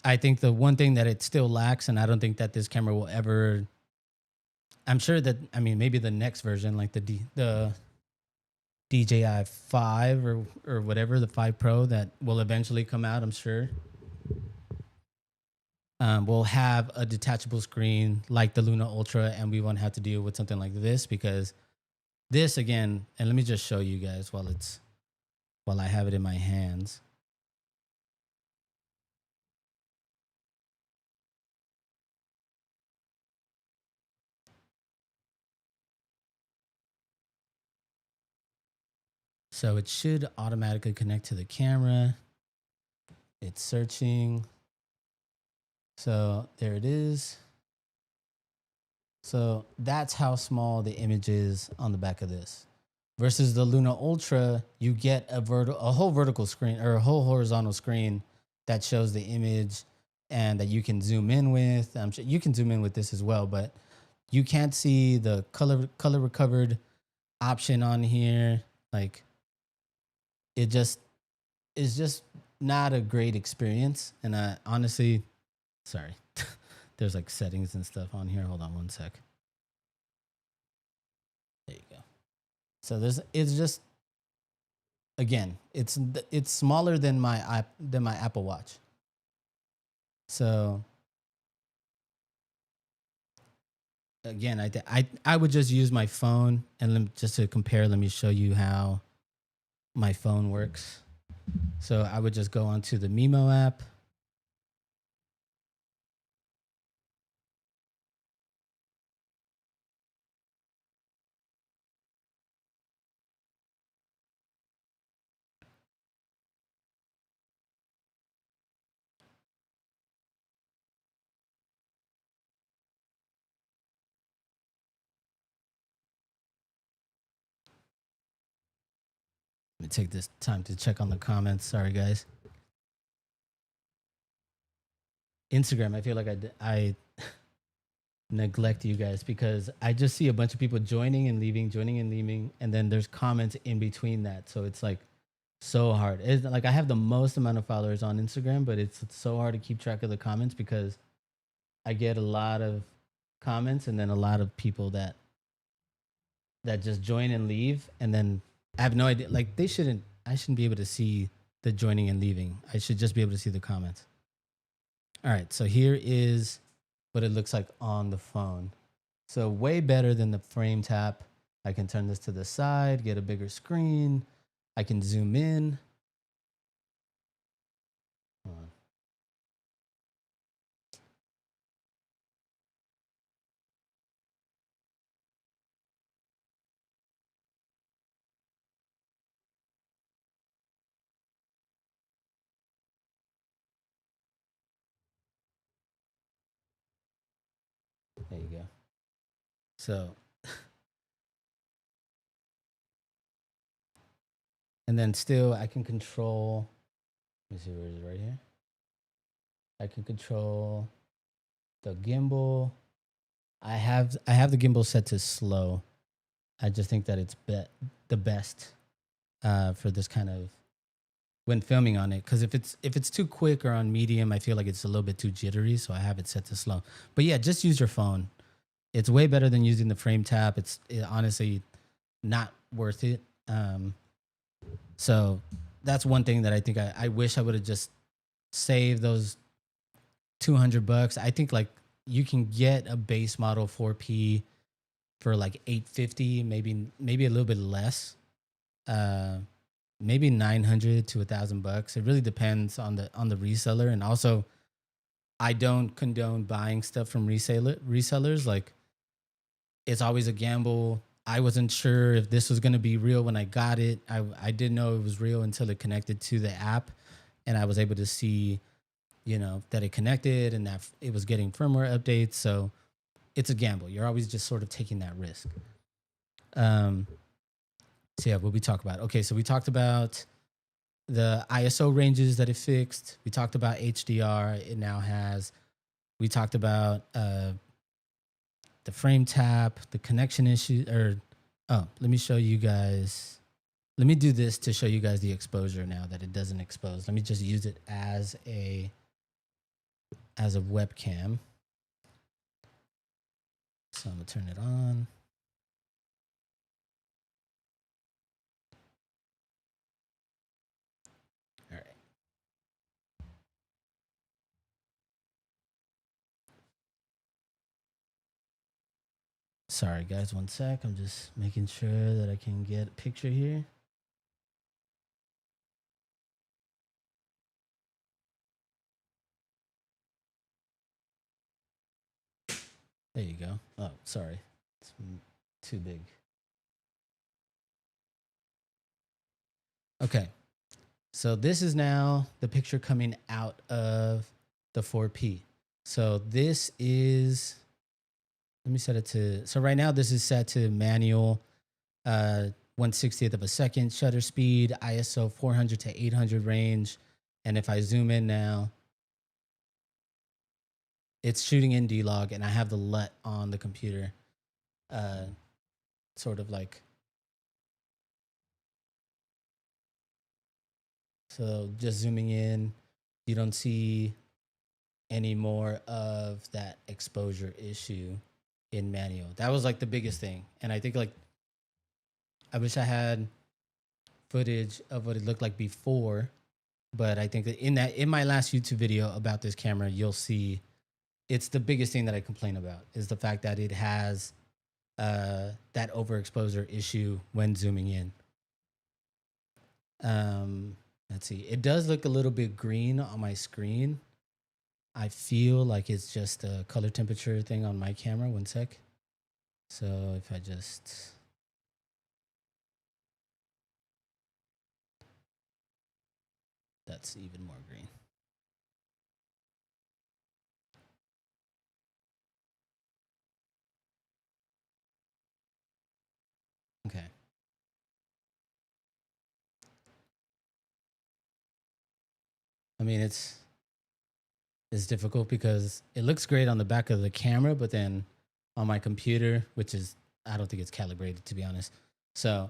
I think the one thing that it still lacks, and I don't think that this camera will ever, I'm sure that, I mean, maybe the next version, like the DJI 5 or whatever, the 5 Pro that will eventually come out, I'm sure, will have a detachable screen like the Luna Ultra, and we won't have to deal with something like this, because this again, and let me just show you guys while I have it in my hands. So it should automatically connect to the camera. It's searching. So there it is. So that's how small the image is on the back of this. Versus the Luna Ultra, you get a whole vertical screen or a whole horizontal screen that shows the image and that you can zoom in with. I'm sure you can zoom in with this as well, but you can't see the color recovered option on here. Like it just is just not a great experience. And I honestly, sorry, there's like settings and stuff on here. Hold on one sec. There you go. So it's just, again, it's smaller than my Apple Watch. So again, I would just use my phone and just to compare. Let me show you how my phone works. So I would just go onto the Mimo app. Let me take this time to check on the comments. Sorry, guys. Instagram, I feel like I neglect you guys because I just see a bunch of people joining and leaving, and then there's comments in between that. So it's like so hard. It's like I have the most amount of followers on Instagram, but it's so hard to keep track of the comments because I get a lot of comments and then a lot of people that just join and leave, and then I have no idea. Like I shouldn't be able to see the joining and leaving. I should just be able to see the comments. All right, so here is what it looks like on the phone. So way better than the frame tap. I can turn this to the side, get a bigger screen. I can zoom in. Hold on. There you go. So, and then still I can control, let me see, where is it, right here? I can control the gimbal. I have the gimbal set to slow. I just think that it's the best for this kind of when filming on it, because if it's too quick or on medium, I feel like it's a little bit too jittery, so I have it set to slow. But yeah, just use your phone. It's way better than using the frame tap. It's honestly not worth it. So that's one thing that I think I wish I would have just saved those $200. I think like you can get a base model 4P for like $850, maybe a little bit less. Maybe $900 to $1,000. It really depends on the reseller, and also I don't condone buying stuff from resellers. Like it's always a gamble. I wasn't sure if this was going to be real when I got it. I didn't know it was real until it connected to the app, and I was able to see, that it connected and that it was getting firmware updates. So it's a gamble. You're always just sort of taking that risk. So yeah, what we talk about. Okay, so we talked about the ISO ranges that it fixed. We talked about HDR. It now has. We talked about the frame tap, the connection issue. Let me show you guys. Let me do this to show you guys the exposure now that it doesn't expose. Let me just use it as a webcam. So I'm gonna turn it on. All right. Sorry guys, one sec. I'm just making sure that I can get a picture here. There you go. Oh, sorry. It's too big. Okay. So this is now the picture coming out of the 4P. So this is, let me set it to, so right now this is set to manual, 1/60th of a second shutter speed, ISO 400 to 800 range. And if I zoom in now, it's shooting in D-Log, and I have the LUT on the computer, sort of like, so just zooming in, you don't see any more of that exposure issue in manual. That was like the biggest thing. And I think like, I wish I had footage of what it looked like before, but I think that in my last YouTube video about this camera, you'll see it's the biggest thing that I complain about is the fact that it has that overexposure issue when zooming in. Let's see. It does look a little bit green on my screen. I feel like it's just a color temperature thing on my camera. One sec. So if I just, that's even more green. Okay. I mean, it's difficult because it looks great on the back of the camera, but then on my computer, which is, I don't think it's calibrated, to be honest. So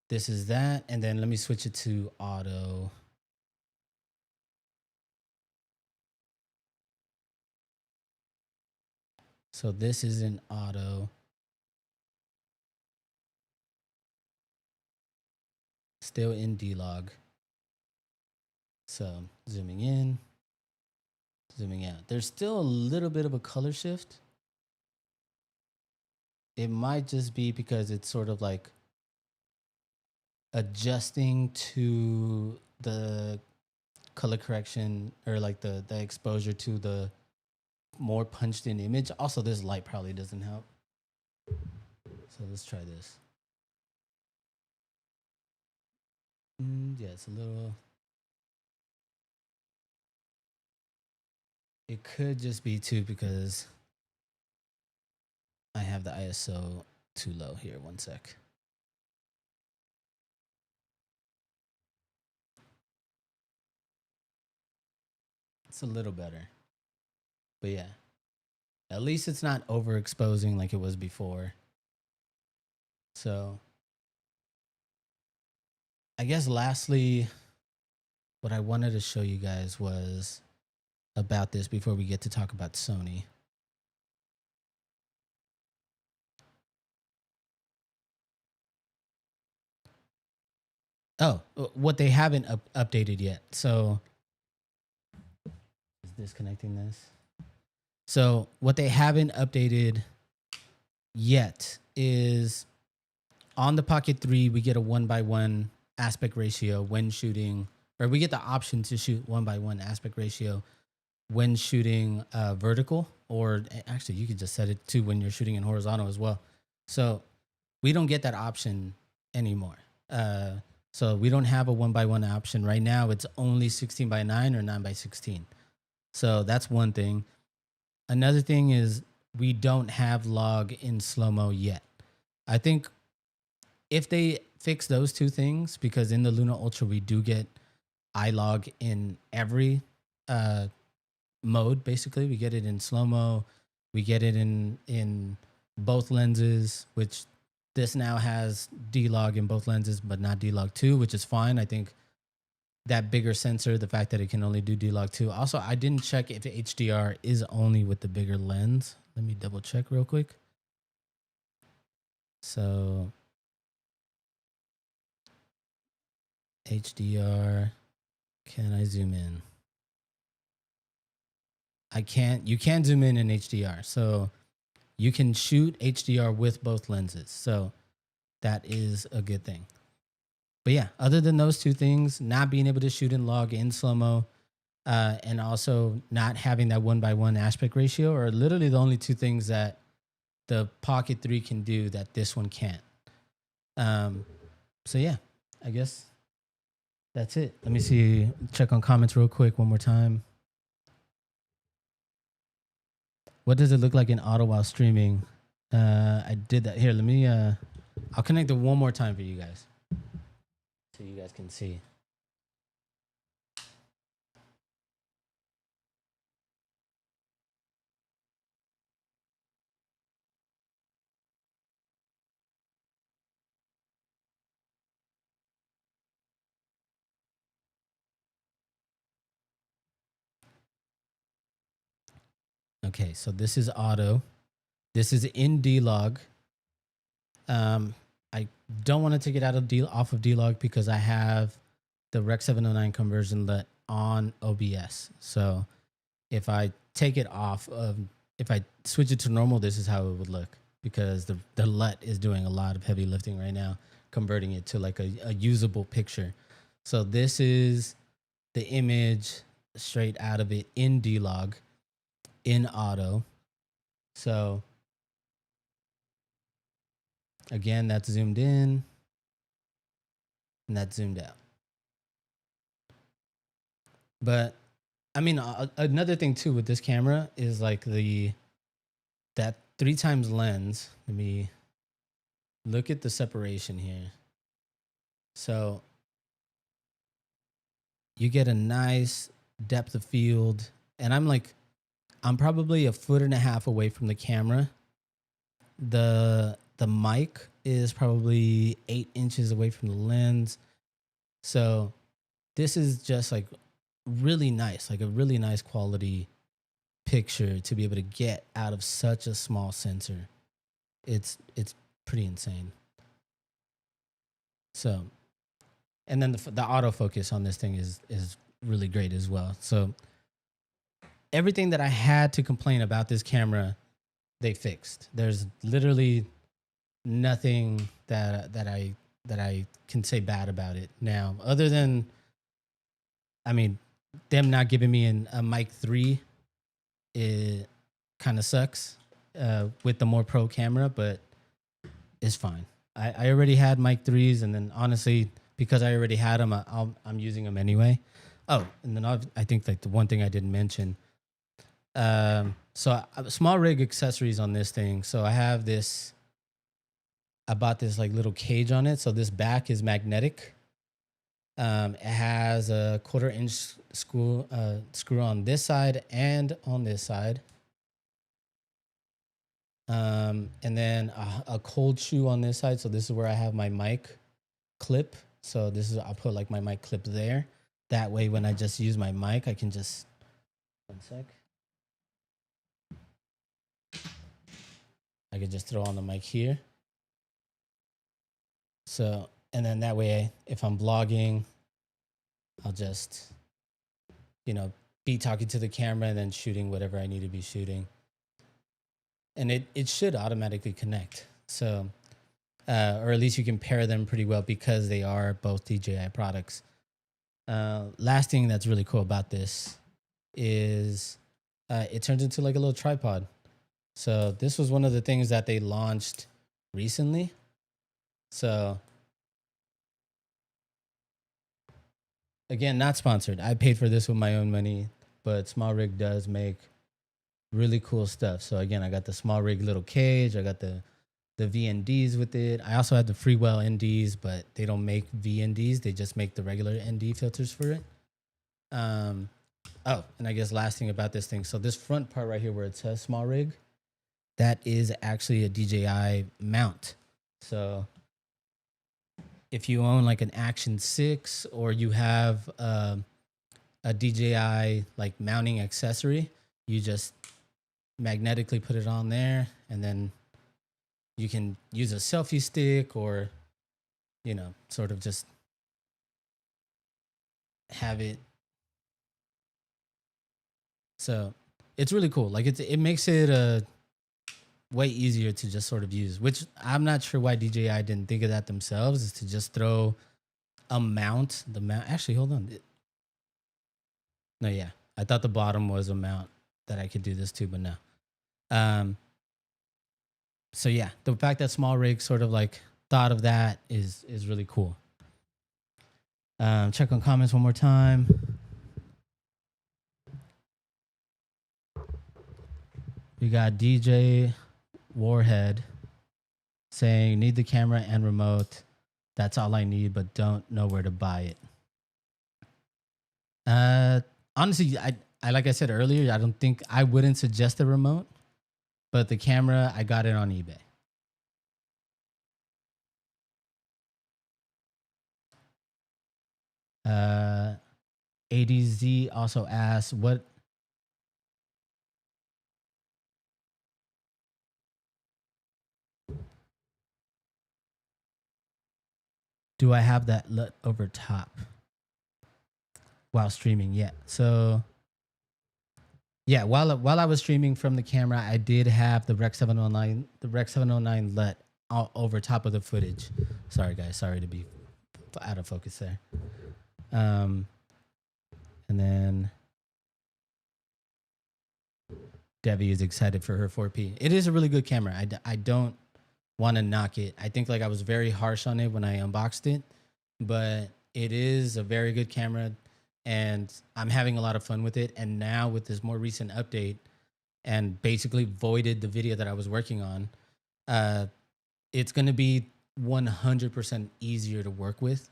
this is that. And then let me switch it to auto. So this is in auto. Still in D-Log. So zooming in, zooming out. There's still a little bit of a color shift. It might just be because it's sort of like adjusting to the color correction or like the exposure to the more punched in image. Also, this light probably doesn't help. So let's try this. Yeah, it's a little. It could just be too because I have the ISO too low here. One sec. It's a little better. But yeah, at least it's not overexposing like it was before. So I guess lastly, what I wanted to show you guys was about this before we get to talk about Sony. Oh, what they haven't updated yet. So is disconnecting this. So what they haven't updated yet is on the Pocket 3, we get a 1:1 aspect ratio when shooting, or we get the option to shoot 1:1 aspect ratio when shooting vertical, or actually you could just set it to when you're shooting in horizontal as well. So we don't get that option anymore. So we don't have a 1:1 option right now. It's only 16:9 or 9:16. So that's one thing. Another thing is we don't have log in slow-mo yet. I think if they fix those two things, because in the Luna Ultra we do get iLog in every mode, basically. We get it in slow-mo, we get it in both lenses, which this now has D-Log in both lenses, but not D-Log 2, which is fine. I think that bigger sensor, the fact that it can only do D-Log 2. Also, I didn't check if HDR is only with the bigger lens. Let me double check real quick. So HDR, can I zoom in? I can't. You can zoom in HDR. So you can shoot HDR with both lenses. So that is a good thing. But yeah, other than those two things, not being able to shoot in log in slow-mo, and also not having that 1:1 aspect ratio are literally the only two things that the Pocket 3 can do that this one can't. So yeah, I guess that's it. Let me see, check on comments real quick one more time. What does it look like in auto while streaming? I did that. Here, let me, I'll connect it one more time for you guys so you guys can see. Okay, so this is auto. This is in D-Log. I don't want to take it off of D-Log because I have the Rec 709 conversion LUT on OBS. So if I take it off of, if I switch it to normal, this is how it would look, because the LUT is doing a lot of heavy lifting right now, converting it to like a usable picture. So this is the image straight out of it in D-Log, in auto. So again, that's zoomed in and that's zoomed out. But I mean, another thing too with this camera is like that 3x lens. Let me look at the separation here. So you get a nice depth of field, and I'm probably 1.5 feet away from the camera. The mic is probably 8 inches away from the lens. So this is just like really nice, like a really nice quality picture to be able to get out of such a small sensor. It's pretty insane. So, and then the autofocus on this thing is really great as well. So everything that I had to complain about this camera, they fixed. There's literally nothing that I can say bad about it now, other than, I mean, them not giving me a mic 3. It kind of sucks with the more pro camera, but it's fine. I already had mic 3s, and then honestly, because I already had them, I'm using them anyway. Oh, and then I think like the one thing I didn't mention. So small rig accessories on this thing. So I bought this like little cage on it. So this back is magnetic. It has a 1/4 inch screw on this side and on this side. And then a cold shoe on this side. So this is where I have my mic clip. So I'll put like my mic clip there. That way, when I just use my mic, I can just, one sec. I could just throw on the mic here. So, and then that way, if I'm vlogging, I'll just, be talking to the camera and then shooting whatever I need to be shooting. And it should automatically connect. So, or at least you can pair them pretty well because they are both DJI products. Last thing that's really cool about this is it turns into like a little tripod. So this was one of the things that they launched recently. So again, not sponsored. I paid for this with my own money, but Small Rig does make really cool stuff. So again, I got the Small Rig little cage. I got the VNDs with it. I also have the Freewell NDs, but they don't make VNDs. They just make the regular ND filters for it. Oh, and I guess last thing about this thing. So this front part right here where it says Small Rig, that is actually a DJI mount. So if you own like an Action 6 or you have a DJI like mounting accessory, you just magnetically put it on there, and then you can use a selfie stick or, sort of just have it. So it's really cool. Like it makes it way easier to just sort of use, which I'm not sure why DJI didn't think of that themselves, is to just throw a mount. Actually, hold on. No, yeah. I thought the bottom was a mount that I could do this to, but no. So yeah, the fact that Small Rig sort of like thought of that is really cool. Check on comments one more time. We got DJ Warhead saying, need the camera and remote. That's all I need, but don't know where to buy it. Honestly, I like I said earlier, I wouldn't suggest a remote, but the camera, I got it on eBay. ADZ also asks, what do I have that LUT over top while streaming? Yeah. So yeah, while I was streaming from the camera, I did have the Rec 709 LUT over top of the footage. Sorry guys, sorry to be out of focus there. And then Debbie is excited for her 4P. It is a really good camera. I don't want to knock it. I think like I was very harsh on it when I unboxed it, but it is a very good camera and I'm having a lot of fun with it. And now with this more recent update and basically voided the video that I was working on, it's going to be 100% easier to work with,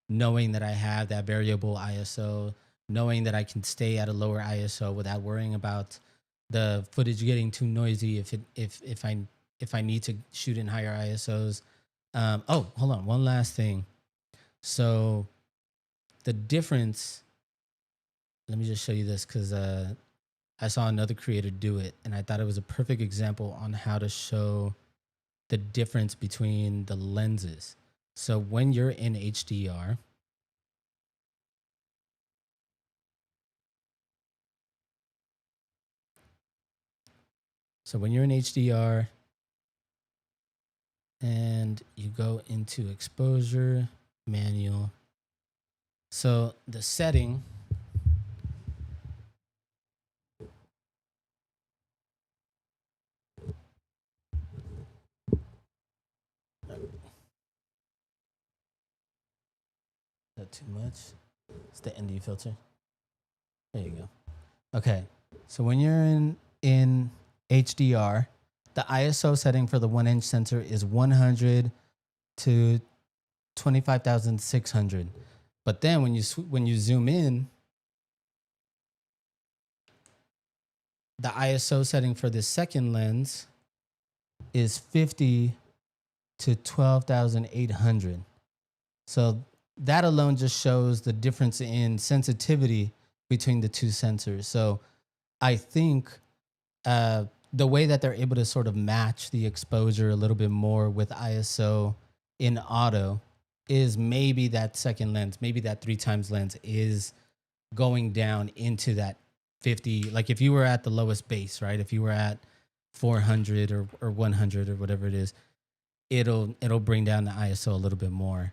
knowing that I have that variable ISO, knowing that I can stay at a lower ISO without worrying about the footage getting too noisy if I need to shoot in higher ISOs. Oh, hold on, one last thing. So the difference, let me just show you this because I saw another creator do it and I thought it was a perfect example on how to show the difference between the lenses. So when you're in HDR, and you go into exposure, manual. So the setting, not too much. It's the ND filter. There you go. Okay. So when you're in HDR, the ISO setting for the 1-inch sensor is 100 to 25,600. But then when you zoom in, the ISO setting for the second lens is 50 to 12,800. So that alone just shows the difference in sensitivity between the two sensors. So I think the way that they're able to sort of match the exposure a little bit more with ISO in auto is maybe that second lens, maybe that 3x lens is going down into that 50. Like if you were at the lowest base, right? If you were at 400 or 100 or whatever it is, it'll bring down the ISO a little bit more,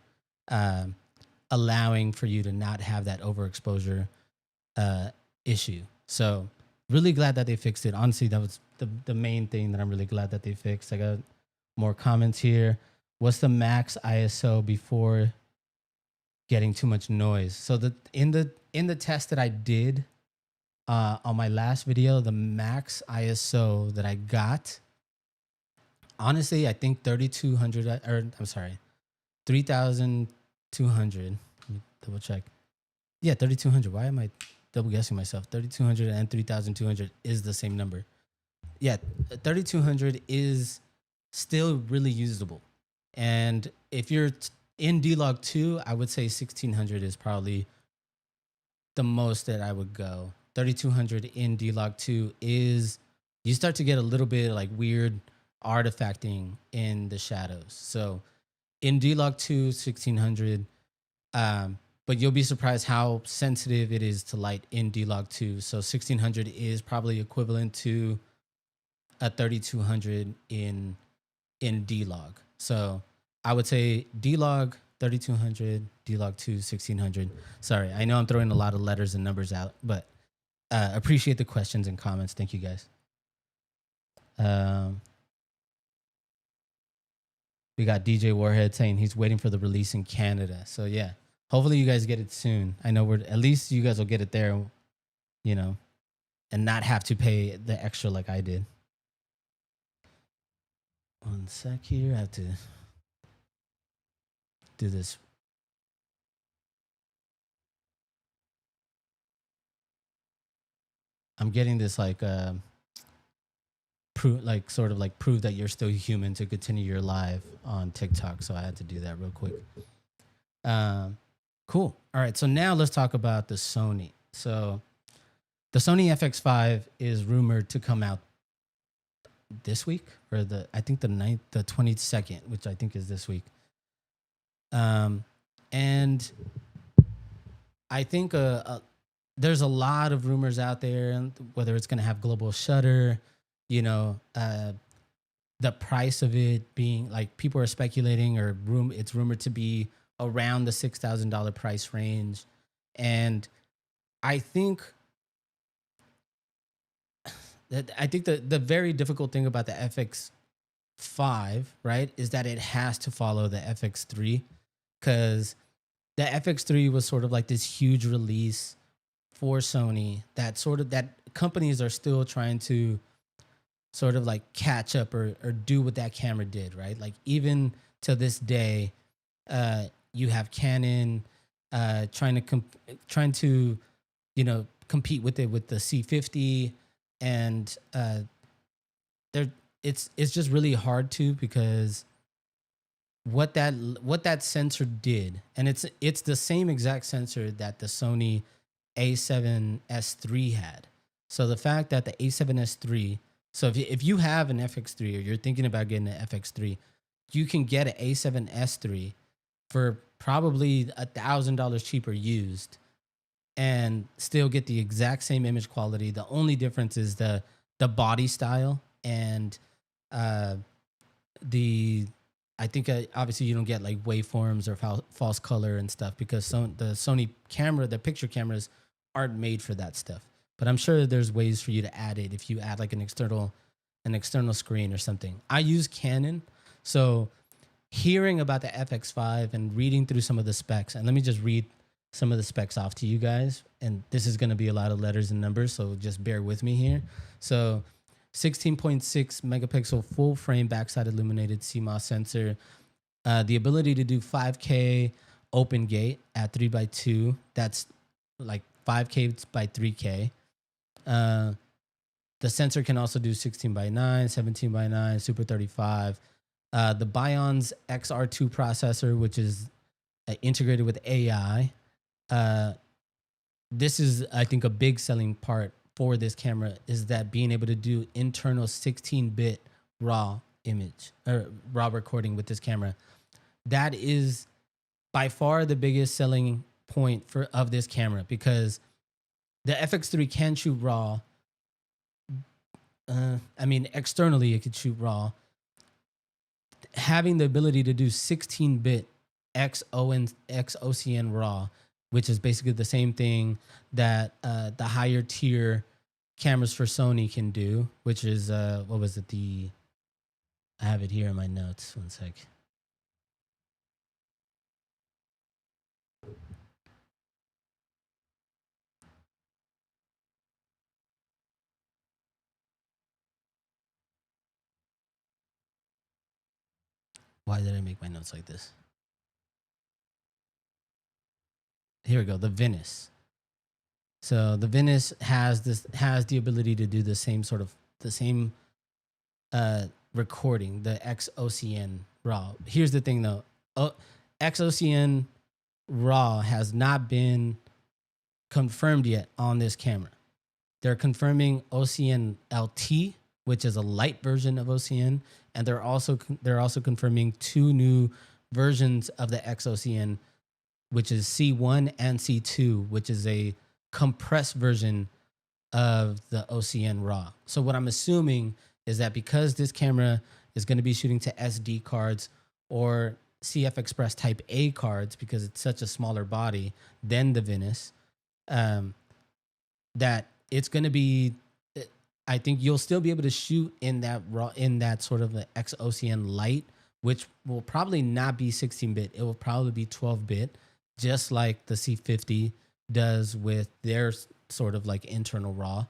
allowing for you to not have that overexposure issue. So really glad that they fixed it. Honestly, that was the main thing that I'm really glad that they fixed. I got more comments here. What's the max ISO before getting too much noise? So in the test that I did on my last video, the max ISO that I got, honestly, I think 3,200, or I'm sorry, 3,200. Let me double check. Yeah, 3,200. Why am I double guessing myself? 3,200 and 3,200 is the same number. Yeah, 3,200 is still really usable. And if you're in D-Log 2, I would say 1,600 is probably the most that I would go. 3,200 in D-Log 2 is, you start to get a little bit like weird artifacting in the shadows. So in D-Log 2, 1,600, but you'll be surprised how sensitive it is to light in D-Log 2. So 1,600 is probably equivalent to a 3,200 in D-Log. So I would say D-Log 3,200, D-Log 2 1,600. Sorry, I know I'm throwing a lot of letters and numbers out, but appreciate the questions and comments. Thank you guys. We got DJ Warhead saying he's waiting for the release in Canada. So yeah, hopefully you guys get it soon. I know at least you guys will get it there, you know, and not have to pay the extra like I did. One sec here. I have to do this. I'm getting this like prove, like sort of like prove that you're still human to continue your live on TikTok. So I had to do that real quick. Cool. All right. So now let's talk about the Sony. So the Sony FX5 is rumored to come out this week, or I think the 22nd, which I think is this week. And I think there's a lot of rumors out there, whether it's going to have global shutter, you know, the price of it being like, people are speculating, or it's rumored to be around the $6,000 price range. And I think the very difficult thing about the FX5, right, is that it has to follow the FX3, because the FX3 was sort of like this huge release for Sony that companies are still trying to sort of like catch up or do what that camera did, right? Like even to this day, you have Canon trying to you know, compete with it with the C50, and it's just really hard to, because what that sensor did, and it's the same exact sensor that the Sony A7S III had. So the fact that the A7S III, so if you have an FX3 or you're thinking about getting an FX3, you can get an A7S III for probably $1,000 cheaper used, and still get the exact same image quality. The only difference is the body style, and I think obviously you don't get like waveforms or false color and stuff, because the Sony camera, the picture cameras, aren't made for that stuff. But I'm sure there's ways for you to add it if you add like an external screen or something. I use Canon, so hearing about the FX5 and reading through some of the specs, and let me just read some of the specs off to you guys. And this is going to be a lot of letters and numbers, so just bear with me here. So 16.6 megapixel full frame backside illuminated CMOS sensor, the ability to do 5K open gate at 3x2. That's like 5K by 3K. The sensor can also do 16:9, 17:9, Super 35. The Bion's XR2 processor, which is integrated with AI. This is, I think, a big selling part for this camera, is that being able to do internal 16-bit raw image or raw recording with this camera. That is by far the biggest selling point of this camera, because the FX3 can shoot raw. I mean, externally it could shoot raw. Having the ability to do 16-bit XOCN raw, which is basically the same thing that the higher tier cameras for Sony can do, which is what was it? I have it here in my notes. One sec. Why did I make my notes like this? Here we go. The Venice. So the Venice has the ability to do the same recording, the XOCN RAW. Here's the thing though. XOCN RAW has not been confirmed yet on this camera. They're confirming OCN LT, which is a light version of OCN, and they're also confirming two new versions of the XOCN, which is C1 and C2, which is a compressed version of the OCN RAW. So what I'm assuming is that because this camera is going to be shooting to SD cards or CF Express Type A cards, because it's such a smaller body than the Venice, that it's going to be, I think you'll still be able to shoot in that raw, in that sort of XOCN light, which will probably not be 16-bit. It will probably be 12-bit, just like the C50 does with their sort of like internal RAW.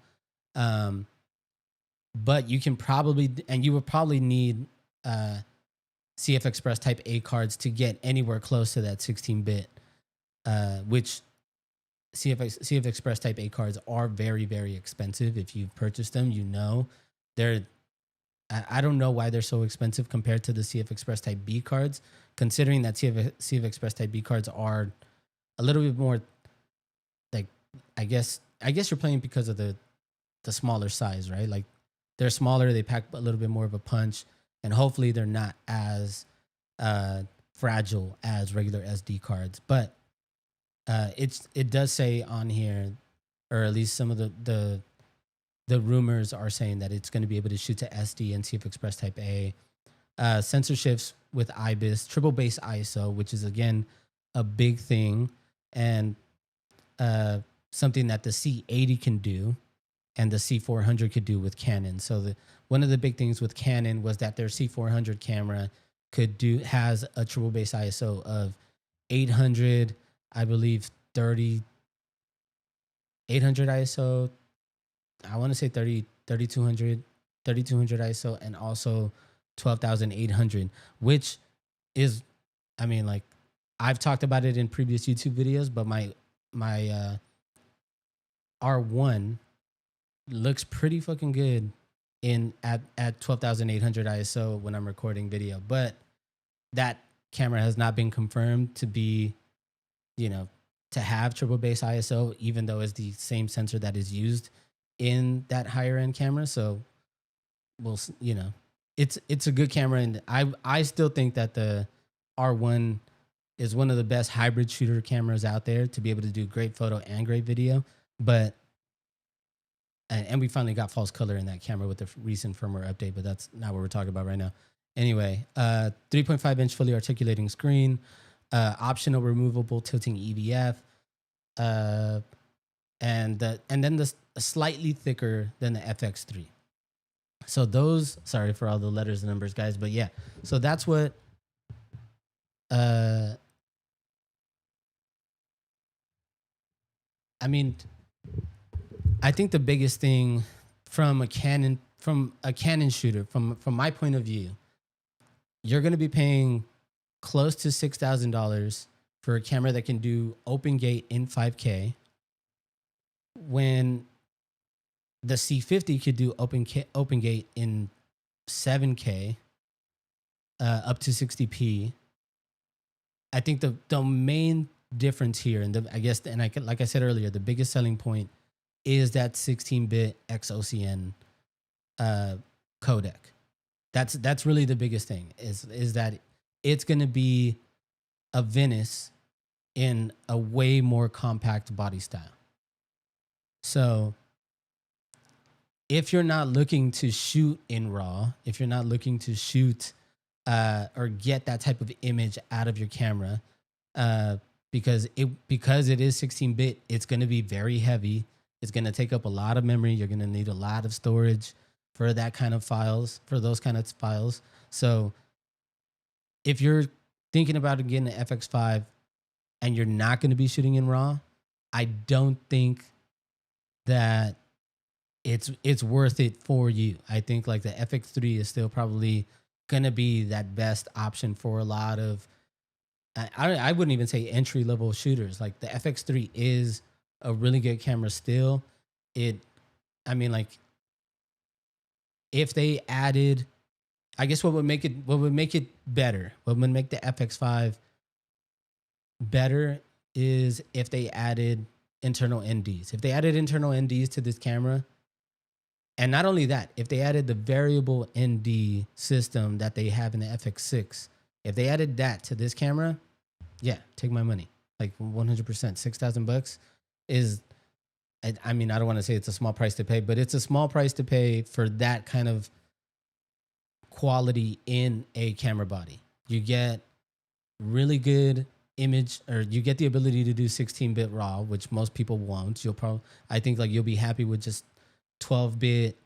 But you can probably, and you would probably need CF Express Type A cards to get anywhere close to that 16-bit, which CF Express Type A cards are very, very expensive. If you've purchased them, you know they're. I don't know why they're so expensive compared to the CF Express Type B cards, considering that CF Express Type B cards are a little bit more like, I guess you're playing because of the smaller size, right? Like they're smaller, they pack a little bit more of a punch, and hopefully they're not as fragile as regular SD cards. But it does say on here, or at least some of the rumors are saying that it's going to be able to shoot to SD and CF Express Type A. Sensor shifts with IBIS, triple base ISO, which is again a big thing, and something that the C80 can do and the C400 could do with Canon. So one of the big things with Canon was that their C400 camera has a triple base ISO of 800, I believe 800 ISO. I want to say 3200 ISO, and also 12,800, which is, I mean, like I've talked about it in previous YouTube videos, but my R1 looks pretty fucking good at 12,800 ISO when I'm recording video. But that camera has not been confirmed to be, to have triple base ISO, even though it's the same sensor that is used in that higher end camera. So it's a good camera, and I still think that the R1 is one of the best hybrid shooter cameras out there to be able to do great photo and great video. But and we finally got false color in that camera with the recent firmware update, but that's not what we're talking about right now. Anyway, 3.5-inch fully articulating screen, optional removable tilting EVF, and then the slightly thicker than the FX3. So those, sorry for all the letters and numbers, guys, but yeah. So that's what I mean, I think the biggest thing from a Canon shooter, from my point of view, you're going to be paying close to $6,000 for a camera that can do open gate in 5K, when the C50 could do open gate in 7K, up to 60p. I think the main difference here, and like I said earlier, the biggest selling point is that 16-bit XOCN codec. That's really the biggest thing, is that it's going to be a Venice in a way more compact body style. So if you're not looking to shoot in RAW, if you're not looking to shoot or get that type of image out of your camera, because it is 16-bit, it's going to be very heavy. It's going to take up a lot of memory. You're going to need a lot of storage for that kind of files, for those kind of files. So if you're thinking about getting an FX5 and you're not going to be shooting in RAW, I don't think that it's worth it for you. I think like the FX3 is still probably going to be that best option for a lot of, I wouldn't even say entry level shooters. Like the FX3 is a really good camera still. If they added, I guess what would make it better, what would make the FX5 better is if they added internal NDs. If they added internal NDs to this camera, and not only that, if they added the variable ND system that they have in the FX6, if they added that to this camera, yeah, take my money. Like 100%, $6,000 is, I mean, I don't want to say it's a small price to pay, but it's a small price to pay for that kind of quality in a camera body. You get really good image, or you get the ability to do 16-bit RAW, which most people won't. I think like you'll be happy with just 12-bit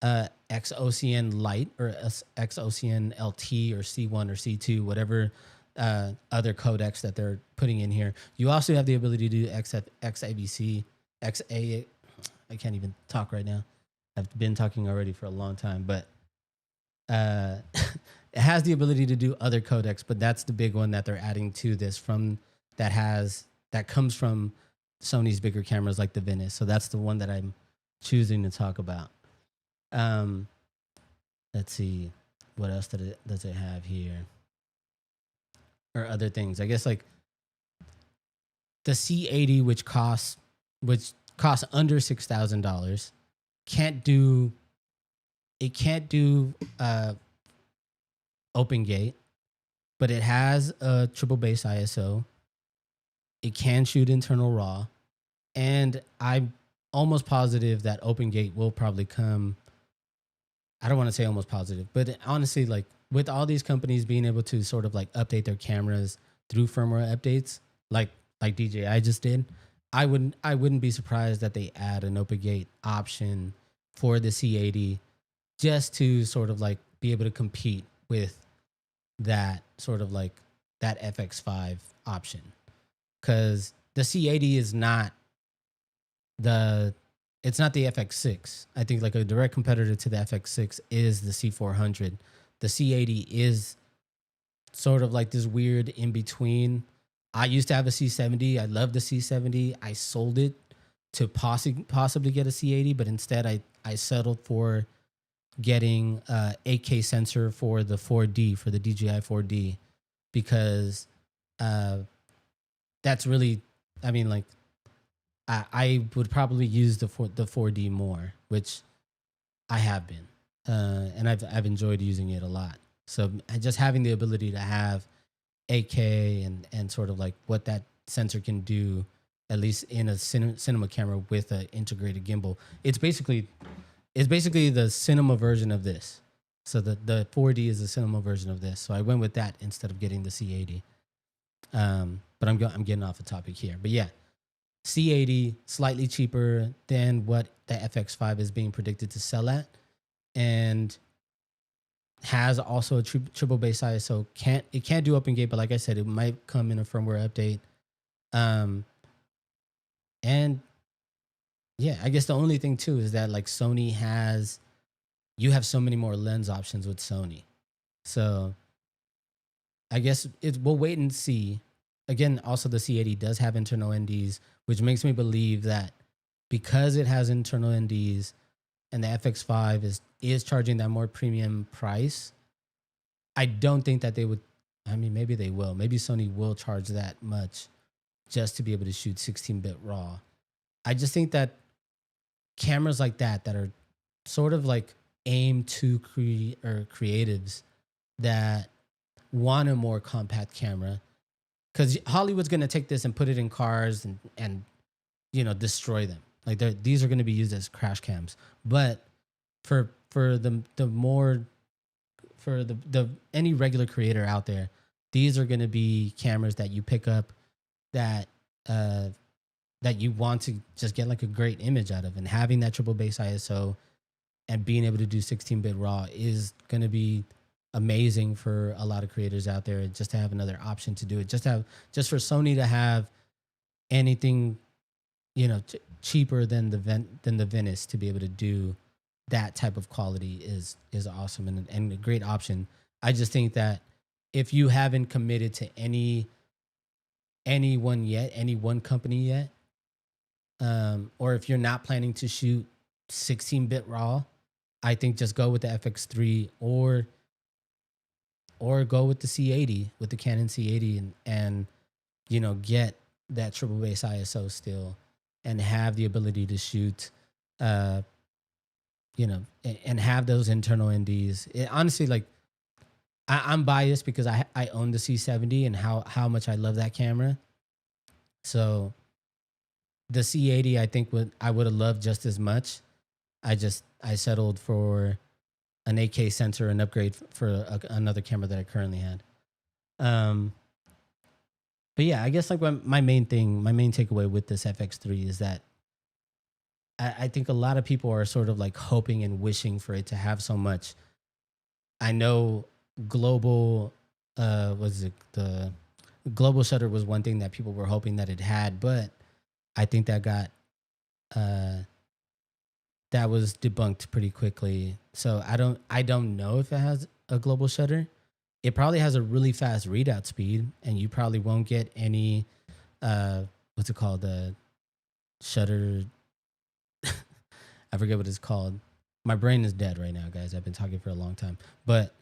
XOCN Lite or XOCN LT or C1 or C2, whatever other codecs that they're putting in here. You also have the ability to do XAVC, XA. I can't even talk right now. I've been talking already for a long time, but it has the ability to do other codecs, but that's the big one that they're adding to this that comes from Sony's bigger cameras like the Venice. So that's the one that I'm choosing to talk about. Let's see, what else does it have here, or other things? I guess like the C80, which costs under $6,000, can't do open gate, but it has a triple base ISO. It can shoot internal RAW, and I'm almost positive that open gate will probably come. I don't want to say almost positive, but honestly, like with all these companies being able to sort of like update their cameras through firmware updates, like DJI just did, I wouldn't be surprised that they add an open gate option for the C80 just to sort of like be able to compete with that sort of like that FX5 option. Because the C80 is not it's not the FX6. I think like a direct competitor to the FX6 is the C400. The C80 is sort of like this weird in between. I used to have a C70. I love the C70. I sold it to possibly get a C80, but instead I settled for getting 8K sensor for the 4D, for the DJI 4D, because that's really, I mean, like I would probably use the 4D more, which I have been, and I've enjoyed using it a lot. So just having the ability to have 8K and sort of like what that sensor can do, at least in a cinema camera with an integrated gimbal, it's basically the cinema version of this. So the 4D is the cinema version of this. So I went with that instead of getting the C80. But I'm getting off the topic here. But yeah, C80 slightly cheaper than what the FX5 is being predicted to sell at, and has also a triple base ISO. It can't do open gate, but like I said, it might come in a firmware update. And yeah, I guess the only thing too is that like Sony you have so many more lens options with Sony. So I guess we'll wait and see. Again, also the C80 does have internal NDs, which makes me believe that because it has internal NDs and the FX5 is charging that more premium price, I don't think that they would. I mean, maybe they will. Maybe Sony will charge that much just to be able to shoot 16-bit RAW. I just think that cameras like that are sort of like aimed to creatives that want a more compact camera, because Hollywood's going to take this and put it in cars and destroy them. Like these are going to be used as crash cams. But for any regular creator out there, these are going to be cameras that you pick up that you want to just get like a great image out of, and having that triple base ISO and being able to do 16-bit RAW is going to be amazing for a lot of creators out there, just to have another option to do it. Just for Sony to have anything, cheaper than the Venice to be able to do that type of quality is awesome and a great option. I just think that if you haven't committed to any one company yet, or if you're not planning to shoot 16-bit RAW, I think just go with the FX3 or go with the C80, with the Canon C80, and get that triple base ISO still, and have the ability to shoot, and have those internal NDs. Honestly, like I'm biased because I own the C70 and how much I love that camera. So the C80, I think I would have loved just as much. I settled for an 8K sensor, an upgrade for another camera that I currently had. But yeah, I guess like my main takeaway with this FX3 is that I think a lot of people are sort of like hoping and wishing for it to have so much. I know global, the global shutter was one thing that people were hoping that it had, but I think that was debunked pretty quickly. So I don't know if it has a global shutter. it probably has a really fast readout speed, and you probably won't get any what's it called, the shutter. I forget what it's called. My brain is dead right now, guys. I've been talking for a long time, but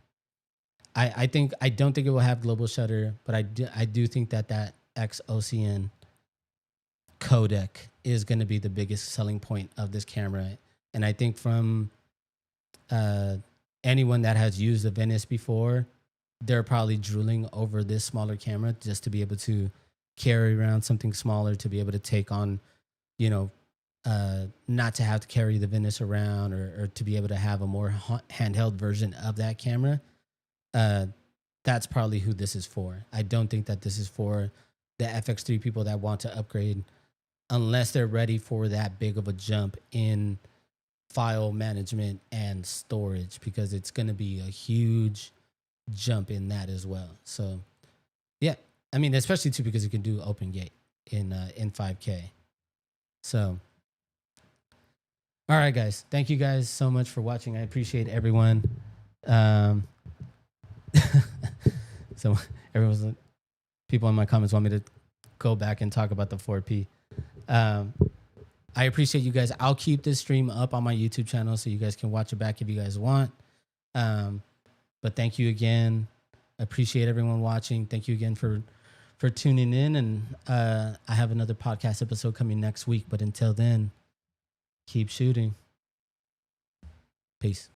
I don't think it will have global shutter, but I do think that XOCN codec is going to be the biggest selling point of this camera. And I think from anyone that has used the Venice before, they're probably drooling over this smaller camera just to be able to carry around something smaller, to be able to take on, you know, not to have to carry the Venice around, or to be able to have a more handheld version of that camera. That's probably who this is for. I don't think that this is for the FX3 people that want to upgrade, unless they're ready for that big of a jump in file management and storage, because it's going to be a huge jump in that as well. So yeah, I mean, especially too, because you can do open gate in 5K. So all right, guys, thank you guys so much for watching. I appreciate everyone. So everyone's, people in my comments want me to go back and talk about the 4P. I appreciate you guys. I'll keep this stream up on my YouTube channel so you guys can watch it back if you guys want. But thank you again. Appreciate everyone watching. Thank you again for tuning in. And I have another podcast episode coming next week. But until then, keep shooting. Peace.